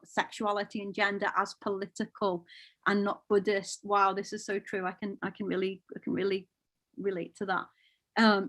sexuality and gender as political and not Buddhist. Wow, this is so true. I can really relate to that.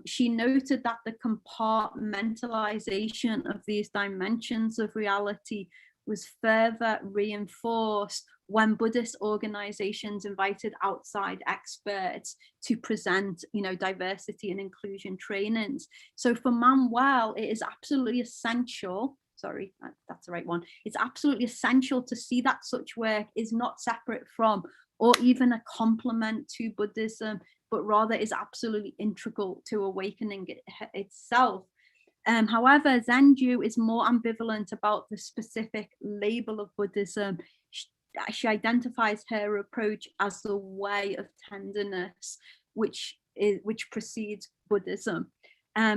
She noted that the compartmentalization of these dimensions of reality was further reinforced when Buddhist organizations invited outside experts to present, diversity and inclusion trainings. So for Manuel, it is absolutely essential, sorry, that's the right one. It's absolutely essential to see that such work is not separate from or even a complement to Buddhism, but rather is absolutely integral to awakening itself. However, Zenju is more ambivalent about the specific label of Buddhism. She identifies her approach as the way of tenderness, which precedes Buddhism.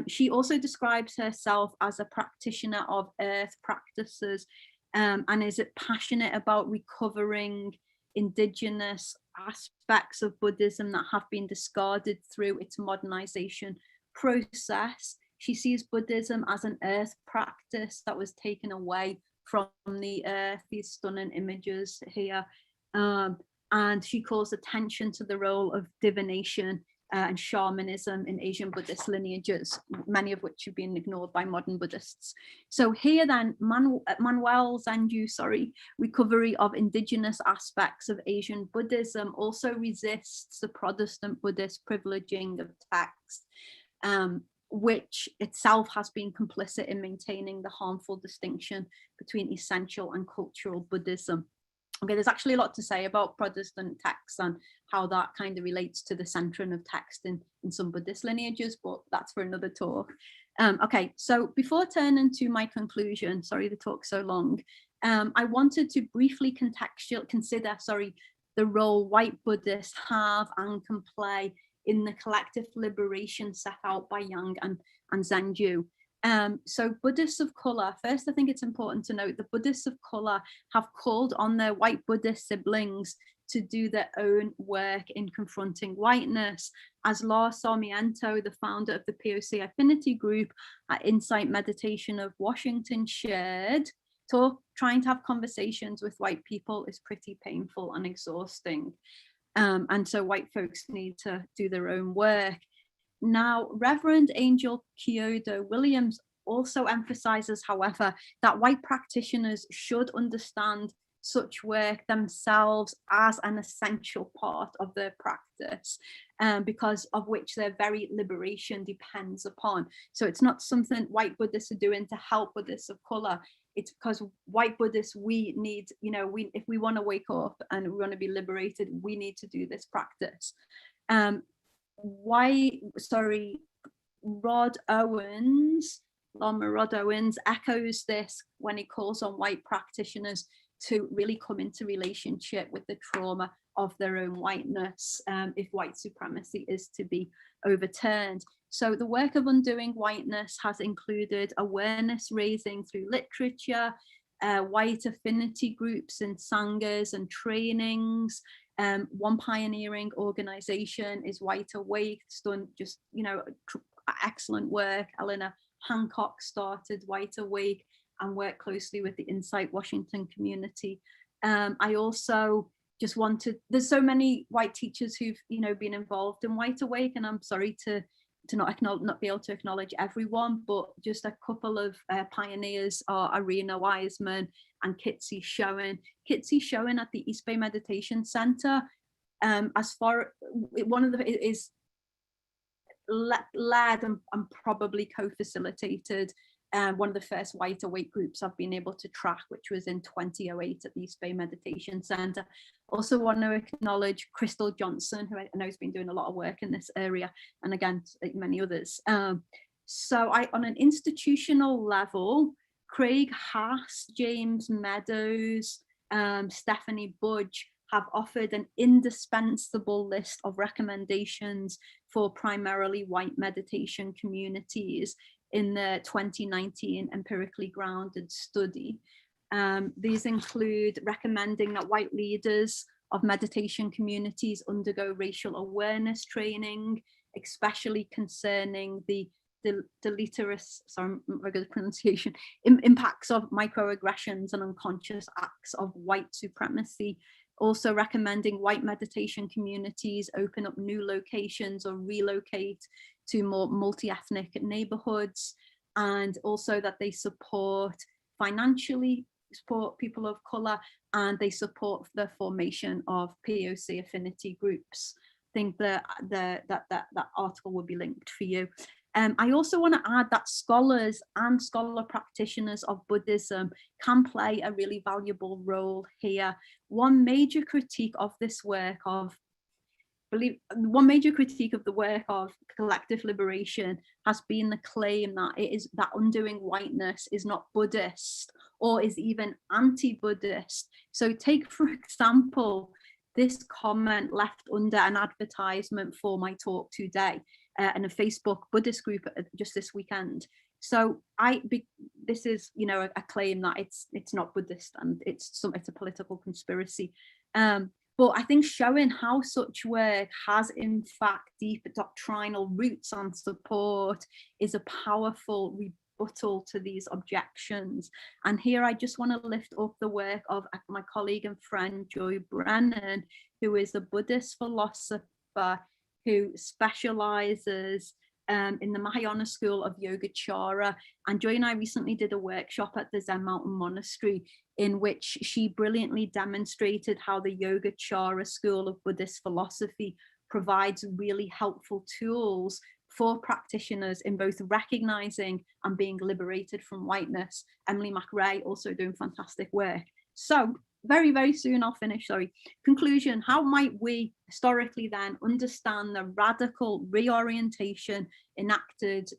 She also describes herself as a practitioner of earth practices and is passionate about recovering indigenous aspects of Buddhism that have been discarded through its modernization process. She sees Buddhism as an earth practice that was taken away from the earth, these stunning images here. And she calls attention to the role of divination and shamanism in Asian Buddhist lineages, many of which have been ignored by modern Buddhists. So here then, Manuel Zenju, recovery of indigenous aspects of Asian Buddhism also resists the Protestant Buddhist privileging of text, which itself has been complicit in maintaining the harmful distinction between essential and cultural Buddhism. Okay, there's actually a lot to say about Protestant texts and how that kind of relates to the centering of text in some Buddhist lineages, but that's for another talk. Okay, so before turning to my conclusion, sorry the talk's so long, I wanted to briefly consider the role white Buddhists have and can play in the collective liberation set out by Yang and Zenju. So Buddhists of Color, first I think it's important to note the Buddhists of Color have called on their white Buddhist siblings to do their own work in confronting whiteness. As Lars Sarmiento, the founder of the POC Affinity Group at Insight Meditation of Washington, shared, trying to have conversations with white people is pretty painful and exhausting. And so white folks need to do their own work. Now, Reverend Angel Kyodo Williams also emphasizes, however, that white practitioners should understand such work themselves as an essential part of their practice, because of which their very liberation depends upon. So it's not something white Buddhists are doing to help Buddhists of color. It's because white Buddhists, we need, if we want to wake up and we want to be liberated, we need to do this practice. Lama Rod Owens echoes this when he calls on white practitioners to really come into relationship with the trauma of their own whiteness if white supremacy is to be overturned. So the work of undoing whiteness has included awareness raising through literature, white affinity groups and sanghas and trainings. One pioneering organization is White Awake. It's done just, excellent work. Eleanor Hancock started White Awake and worked closely with the Insight Washington community. I also just there's so many white teachers who've, been involved in White Awake, and I'm sorry to not be able to acknowledge everyone, but just a couple of pioneers are Arena Wiseman and Kitsy Schoen. Kitsy Schoen at the East Bay Meditation Center, one of the is led and probably co-facilitated one of the first white awake groups I've been able to track, which was in 2008 at the East Bay Meditation Center. Also want to acknowledge Crystal Johnson, who I know has been doing a lot of work in this area, and again, many others. So on an institutional level, Craig Haas, James Meadows, Stephanie Budge have offered an indispensable list of recommendations for primarily white meditation communities in the 2019 empirically grounded study. These include recommending that white leaders of meditation communities undergo racial awareness training, especially concerning the deleterious, sorry, regular pronunciation, impacts of microaggressions and unconscious acts of white supremacy. Also recommending white meditation communities open up new locations or relocate to more multi-ethnic neighborhoods, and also that they financially support people of color, and they support the formation of POC affinity groups. I think that article will be linked for you. I also want to add that scholars and scholar practitioners of Buddhism can play a really valuable role here. One major critique of the work of collective liberation has been the claim that undoing whiteness is not Buddhist or is even anti-Buddhist. So take, for example, this comment left under an advertisement for my talk today in a Facebook Buddhist group just this weekend. So this is, a claim that it's not Buddhist and it's a political conspiracy. But I think showing how such work has in fact deep doctrinal roots and support is a powerful rebuttal to these objections. And here I just want to lift up the work of my colleague and friend Joy Brennan, who is a Buddhist philosopher who specializes in the Mahayana school of Yogacara. And Joy and I recently did a workshop at the Zen Mountain Monastery in which she brilliantly demonstrated how the Yogacara school of Buddhist philosophy provides really helpful tools for practitioners in both recognizing and being liberated from whiteness. Emily McRae also doing fantastic work. So very, very soon I'll finish, sorry. Conclusion, how might we historically then understand the radical reorientation enacted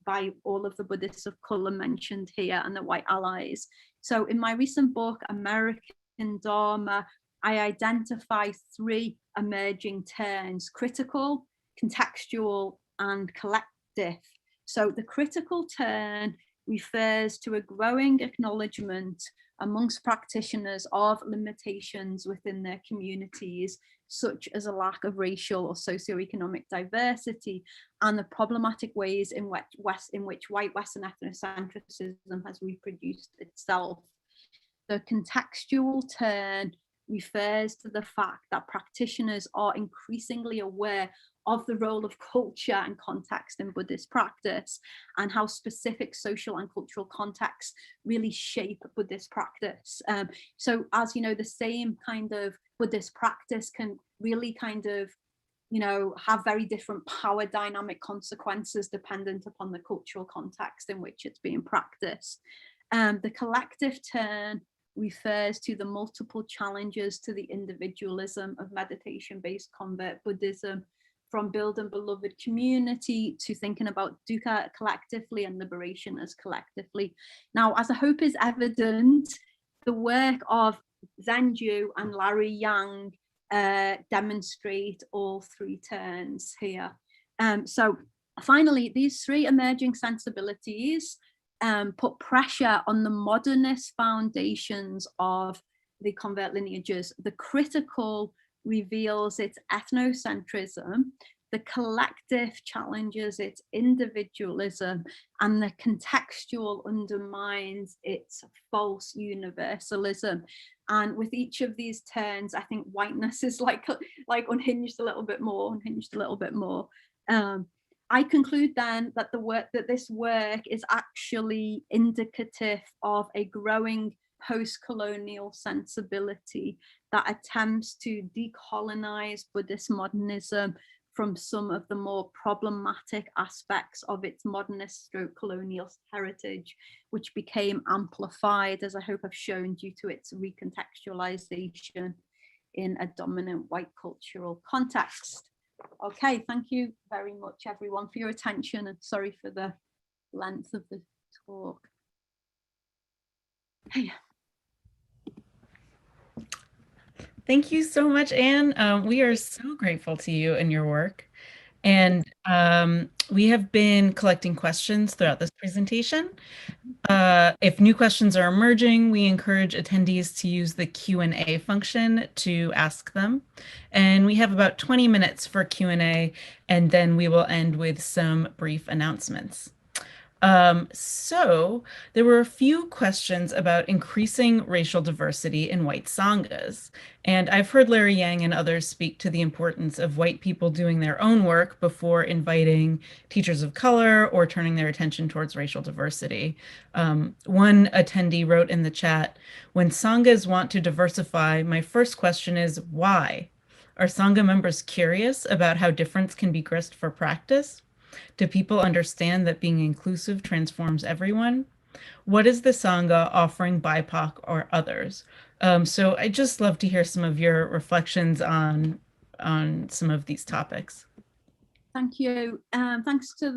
by all of the Buddhists of color mentioned here and the white allies? So in my recent book, American Dharma, I identify 3 emerging turns: critical, contextual, and collective. So the critical turn refers to a growing acknowledgement amongst practitioners of limitations within their communities, such as a lack of racial or socioeconomic diversity, and the problematic ways in which white Western ethnocentrism has reproduced itself. The contextual turn refers to the fact that practitioners are increasingly aware of the role of culture and context in Buddhist practice, and how specific social and cultural contexts really shape Buddhist practice. So as you know, the same kind of Buddhist practice can really kind of, have very different power dynamic consequences dependent upon the cultural context in which it's being practiced. The collective turn refers to the multiple challenges to the individualism of meditation-based convert Buddhism, from building beloved community to thinking about dukkha collectively and liberation as collectively. Now, as I hope is evident, the work of Zenju and Larry Yang demonstrate all 3 turns here. So finally, these 3 emerging sensibilities put pressure on the modernist foundations of the convert lineages. The critical reveals its ethnocentrism, the collective challenges its individualism, and the contextual undermines its false universalism. And with each of these turns, I think whiteness is like unhinged a little bit more. I conclude then that this work is actually indicative of a growing post-colonial sensibility that attempts to decolonize Buddhist modernism from some of the more problematic aspects of its modernist stroke colonialist heritage, which became amplified, as I hope I've shown, due to its recontextualization in a dominant white cultural context. Okay, thank you very much, everyone, for your attention, and sorry for the length of the talk. Okay. Thank you so much, Anne. We are so grateful to you and your work. And we have been collecting questions throughout this presentation. If new questions are emerging, we encourage attendees to use the Q&A function to ask them. And we have about 20 minutes for Q&A, and then we will end with some brief announcements. So there were a few questions about increasing racial diversity in white sanghas. And I've heard Larry Yang and others speak to the importance of white people doing their own work before inviting teachers of color or turning their attention towards racial diversity. One attendee wrote in the chat, "When sanghas want to diversify, my first question is why? Are sangha members curious about how difference can be grist for practice? Do people understand that being inclusive transforms everyone? What is the Sangha offering BIPOC or others?" So I'd just love to hear some of your reflections on some of these topics. Thank you. Thanks to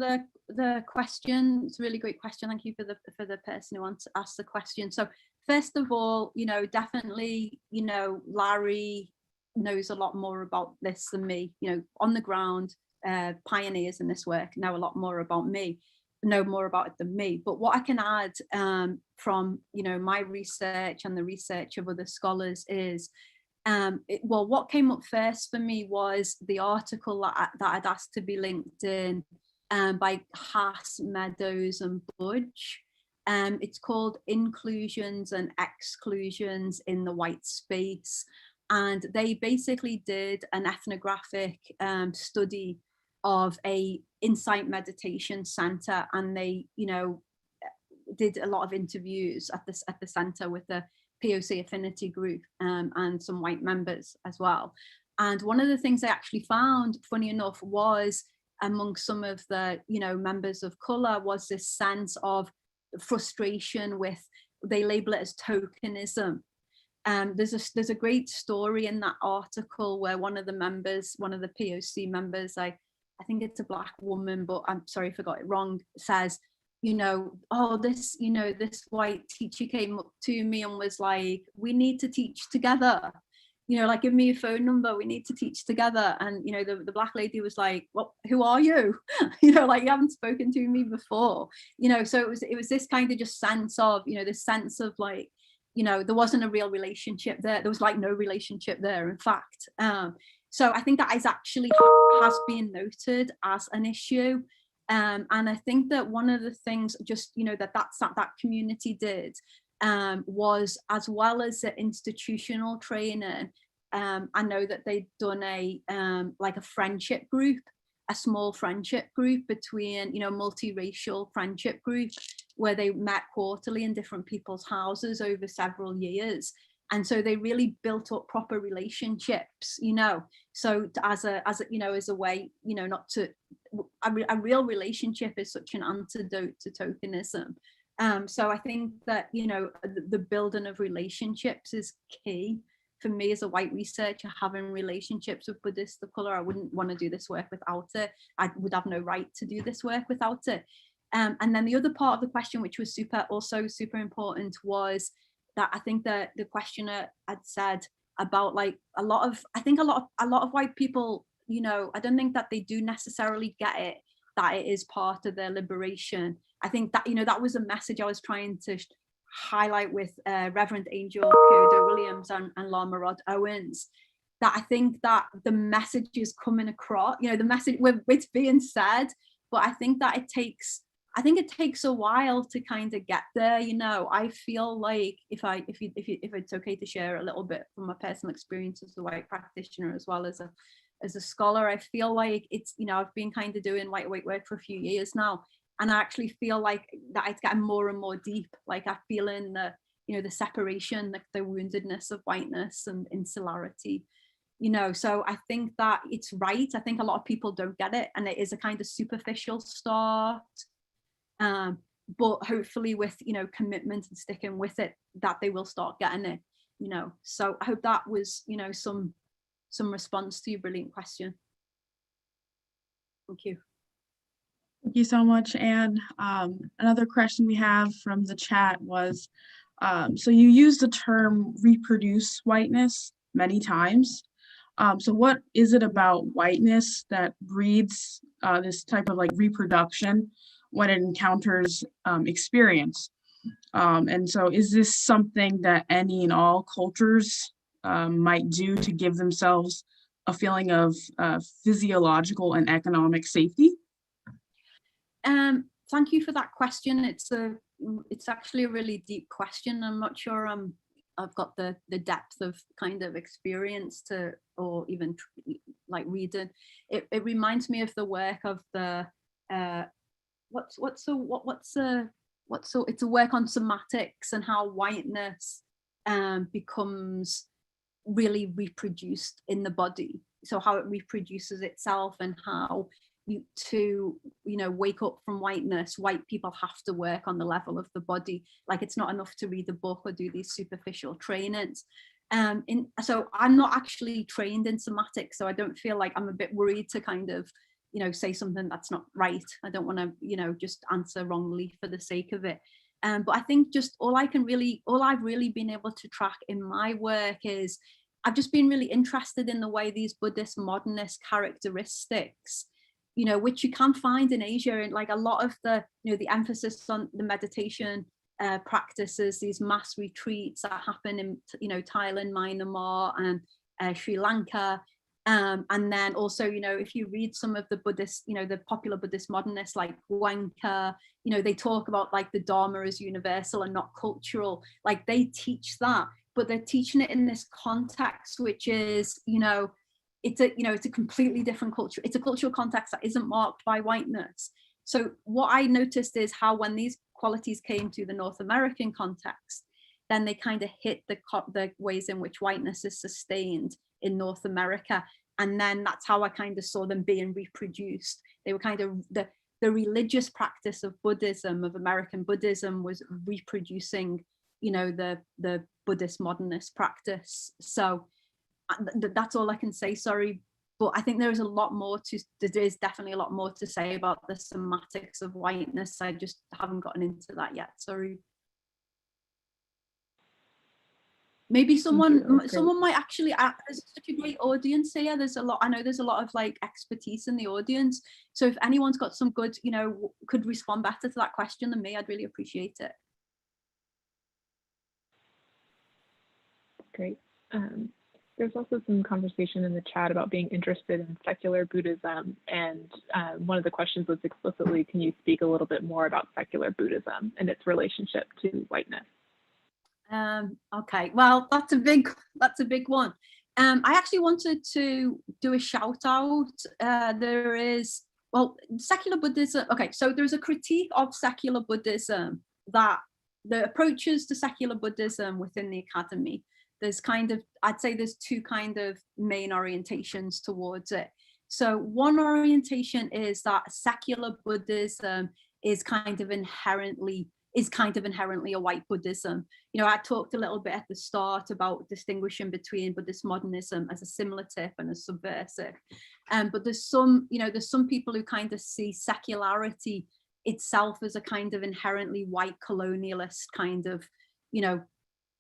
the question. It's a really great question. Thank you for the person who asked the question. So first of all, definitely, Larry knows a lot more about this than me, on the ground. Pioneers in this work know a lot more about me, know more about it than me. But what I can add from my research and the research of other scholars is, well, what came up first for me was the article that I'd asked to be linked in by Haas, Meadows and Budge. It's called Inclusions and Exclusions in the White Space. And they basically did an ethnographic study of a insight meditation center, and they did a lot of interviews at the center with the POC affinity group and some white members as well. And one of the things they actually found, funny enough, was among some of the members of color was this sense of frustration with, they label it as tokenism. There's a great story in that article where one of the POC members, I think it's a Black woman, but I'm sorry if I got it wrong, says, oh, this white teacher came up to me and was like, we need to teach together, like, give me your phone number, we need to teach together. And, the Black lady was like, well, who are you? Like, you haven't spoken to me before, so it was this kind of just sense of, this sense of like, there wasn't a real relationship there. There was like no relationship there, in fact. So I think that is actually has been noted as an issue. And I think that one of the things just, that community did was, as well as the institutional training, I know that they'd done like a friendship group, a small friendship group between, multiracial friendship group, where they met quarterly in different people's houses over several years. And so they really built up proper relationships, so as a way, not to, a real relationship is such an antidote to tokenism. So I think that, the building of relationships is key for me as a white researcher. Having relationships with Buddhists of color, I wouldn't want to do this work without it. I would have no right to do this work without it. And then the other part of the question, which was also super important, was that I think that the questioner had said about like a lot of white people, I don't think that they do necessarily get it, that it is part of their liberation. I think that, that was a message I was trying to highlight with Reverend Angel Kyodo Williams and Lama Rod Owens, that I think that the message is coming across, the message, it's being said, but I think that it takes a while to kind of get there. I feel like if it's okay to share a little bit from my personal experience as a white practitioner as well as a scholar, I feel like it's, I've been kind of doing white work for a few years now, and I actually feel like that it's getting more and more deep. Like I feel in the, the separation, like the woundedness of whiteness and insularity, you know, so I think that it's right. I think a lot of people don't get it, and it is a kind of superficial start. But hopefully with, you know, commitment and sticking with it, that they will start getting it, you know. So I hope that was, you know, some response to your brilliant question. Thank you. Thank you so much, Anne. Another question we have from the chat was, so you use the term reproduce whiteness many times. So what is it about whiteness that breeds this type of like reproduction when it encounters experience? And so is this something that any and all cultures might do to give themselves a feeling of physiological and economic safety? Thank you for that question. It's actually a really deep question. I'm not sure I've got the depth of kind of experience to, or even like reading. It reminds me of the work of the it's a work on somatics and how whiteness becomes really reproduced in the body. So how it reproduces itself, and how to wake up from whiteness, white people have to work on the level of the body. Like, it's not enough to read a book or do these superficial trainings. So I'm not actually trained in somatics, so I don't feel like, I'm a bit worried to kind of say something that's not right. I don't want to just answer wrongly for the sake of it. But I think just all I've really been able to track in my work is I've just been really interested in the way these Buddhist modernist characteristics, which you can find in Asia, and like a lot of the, the emphasis on the meditation practices, these mass retreats that happen in, Thailand, Myanmar, and Sri Lanka. And then also, if you read some of the Buddhist, the popular Buddhist modernists like Wanka, they talk about like the Dharma as universal and not cultural. Like, they teach that, but they're teaching it in this context, which is, it's a completely different culture. It's a cultural context that isn't marked by whiteness. So what I noticed is how when these qualities came to the North American context, then they kind of hit the ways in which whiteness is sustained in North America. And then that's how I kind of saw them being reproduced. They were kind of the religious practice of Buddhism, of American Buddhism, was reproducing, the Buddhist modernist practice. So that's all I can say, sorry. But I think there is definitely a lot more to say about the somatics of whiteness. I just haven't gotten into that yet, sorry. Maybe someone might actually, there's such a great audience here. I know there's a lot of like expertise in the audience. So if anyone's got some good, could respond better to that question than me, I'd really appreciate it. Great. There's also some conversation in the chat about being interested in secular Buddhism. And one of the questions was explicitly, can you speak a little bit more about secular Buddhism and its relationship to whiteness? Okay, well, that's a big one. I actually wanted to do a shout out. Secular Buddhism. Okay, so there's a critique of secular Buddhism, that the approaches to secular Buddhism within the academy, I'd say there's two kind of main orientations towards it. So one orientation is that secular Buddhism is kind of inherently a white Buddhism. I talked a little bit at the start about distinguishing between Buddhist modernism as assimilative and as subversive. But there's some people who kind of see secularity itself as a kind of inherently white colonialist kind of,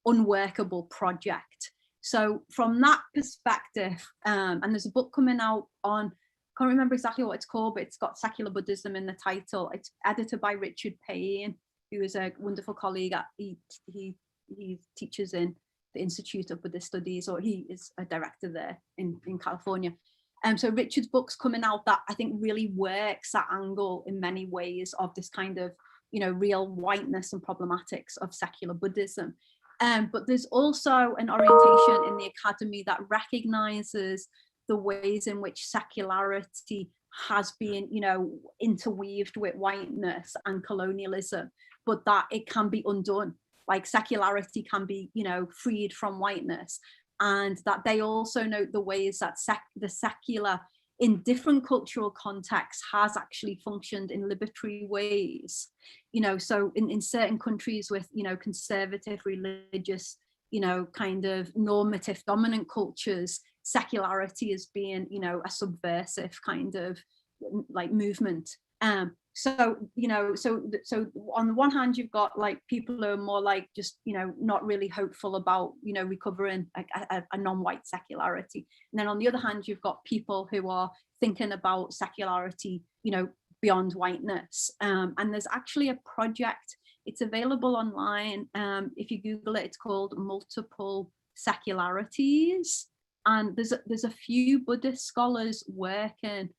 unworkable project. So from that perspective, and there's a book coming out on, I can't remember exactly what it's called, but it's got secular Buddhism in the title. It's edited by Richard Payne, who is a wonderful colleague. He teaches in the Institute of Buddhist Studies, or he is a director there in California. So Richard's book's coming out that I think really works that angle in many ways of this kind of, real whiteness and problematics of secular Buddhism. But there's also an orientation in the academy that recognizes the ways in which secularity has been, interweaved with whiteness and colonialism, but that it can be undone. Like, secularity can be, freed from whiteness, and that they also note the ways that the secular in different cultural contexts has actually functioned in liberatory ways. So in certain countries with, conservative, religious, kind of normative dominant cultures, secularity is being, a subversive kind of like movement. So on the one hand, you've got like people who are more like just, not really hopeful about, recovering a non-white secularity. And then on the other hand, you've got people who are thinking about secularity, beyond whiteness. And there's actually a project, it's available online. If you Google it, it's called Multiple Secularities. And there's a few Buddhist scholars working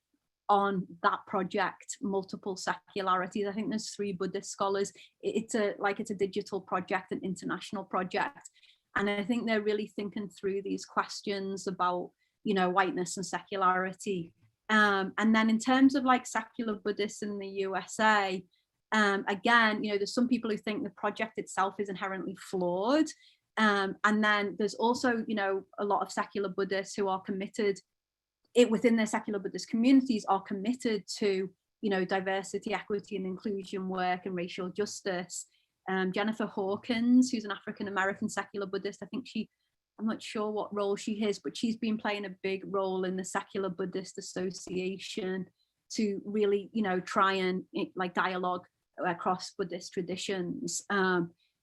on that project, Multiple Secularities. I think there's 3 Buddhist scholars. It's a digital project, an international project. And I think they're really thinking through these questions about, whiteness and secularity. And then in terms of like secular Buddhists in the USA, again, there's some people who think the project itself is inherently flawed. And then there's also, a lot of secular Buddhists who are committed within their secular Buddhist communities are committed to, diversity, equity and inclusion work and racial justice. Jennifer Hawkins, who's an African-American secular Buddhist, I'm not sure what role she is, but she's been playing a big role in the Secular Buddhist Association to really, try and like dialogue across Buddhist traditions.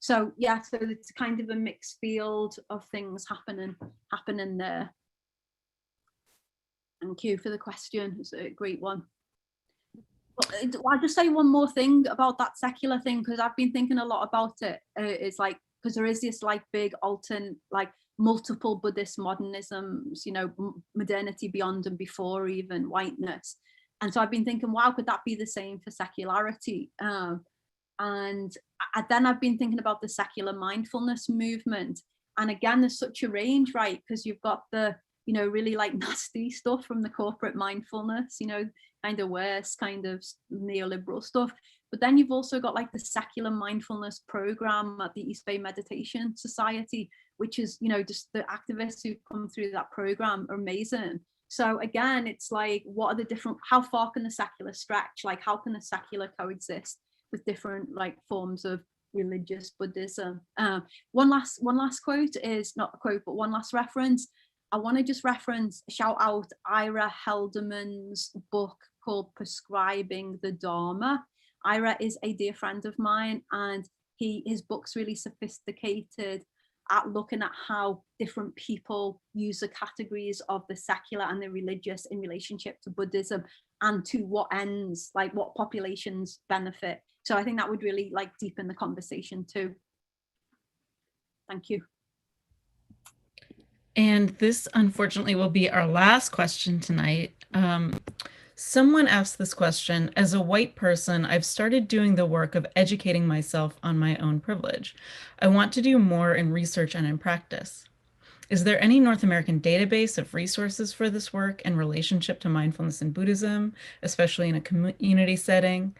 So it's kind of a mixed field of things happening there. Thank you for the question. It's a great one. I'll just say one more thing about that secular thing, because I've been thinking a lot about it. It's like, because there is this like big multiple Buddhist modernisms, modernity beyond and before even whiteness. And so I've been thinking, wow, could that be the same for secularity? And then I've been thinking about the secular mindfulness movement. And again, there's such a range, right? Because you've got the, really like nasty stuff from the corporate mindfulness, kind of worse, kind of neoliberal stuff. But then you've also got like the secular mindfulness program at the East Bay Meditation Society, which is, just the activists who come through that program are amazing. So again, it's like, what are the different, how far can the secular stretch? Like, how can the secular coexist with different like forms of religious Buddhism? One last quote is not a quote, but one last reference. I want to just shout out Ira Helderman's book called Prescribing the Dharma. Ira is a dear friend of mine, and his book's really sophisticated at looking at how different people use the categories of the secular and the religious in relationship to Buddhism, and to what ends, like what populations benefit. So I think that would really like deepen the conversation too. Thank you. And this, unfortunately, will be our last question tonight. Someone asked this question: as a white person, I've started doing the work of educating myself on my own privilege. I want to do more in research and in practice. Is there any North American database of resources for this work in relationship to mindfulness in Buddhism, especially in a community setting?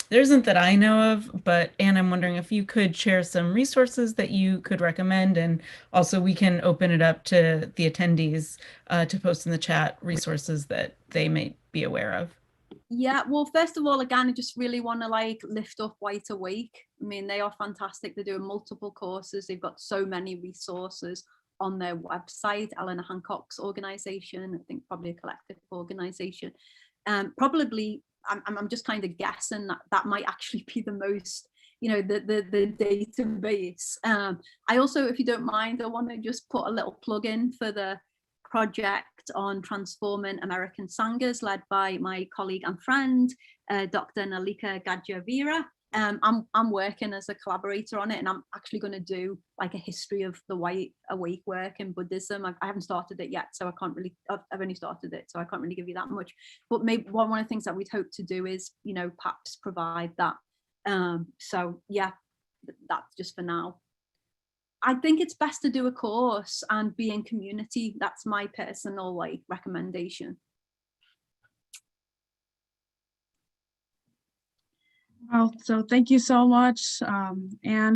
There isn't that I know of, but Anne, I'm wondering if you could share some resources that you could recommend, and also we can open it up to the attendees to post in the chat resources that they may be aware of. Yeah, well, first of all, again, I just really want to like lift up White Awake. I mean, they are fantastic. They're doing multiple courses. They've got so many resources on their website. Eleanor Hancock's organization, I think probably a collective organization. Probably, I'm just kind of guessing that might actually be the most, the database. I also, if you don't mind, I want to just put a little plug in for the project on transforming American Sanghas, led by my colleague and friend, Dr. Nalika Gadjavira. I'm working as a collaborator on it, and I'm actually going to do like a history of the White Awake work in Buddhism. I haven't started it yet, so I can't really, I've only started it, so I can't really give you that much. But maybe one of the things that we'd hope to do is, perhaps provide that. So yeah, that's just for now. I think it's best to do a course and be in community. That's my personal recommendation. Well, so thank you so much, Anne.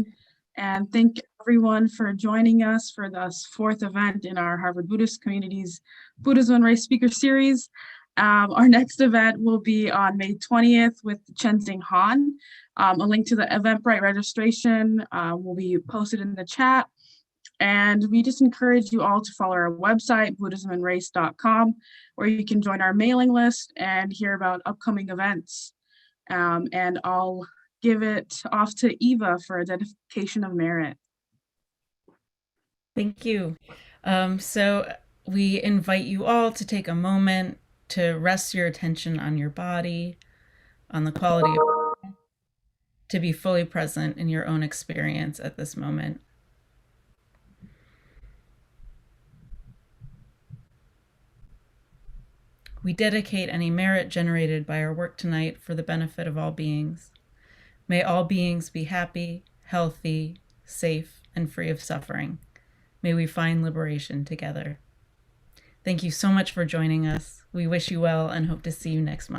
and thank everyone for joining us for this fourth event in our Harvard Buddhist Community's Buddhism and Race Speaker Series. Our next event will be on May 20th with Chenzing Han. A link to the Eventbrite registration will be posted in the chat. And we just encourage you all to follow our website, buddhismandrace.com, where you can join our mailing list and hear about upcoming events. And I'll give it off to Eva for identification of merit. Thank you. So we invite you all to take a moment to rest your attention on your body, on the quality of, to be fully present in your own experience at this moment. We dedicate any merit generated by our work tonight for the benefit of all beings. May all beings be happy, healthy, safe, and free of suffering. May we find liberation together. Thank you so much for joining us. We wish you well and hope to see you next month.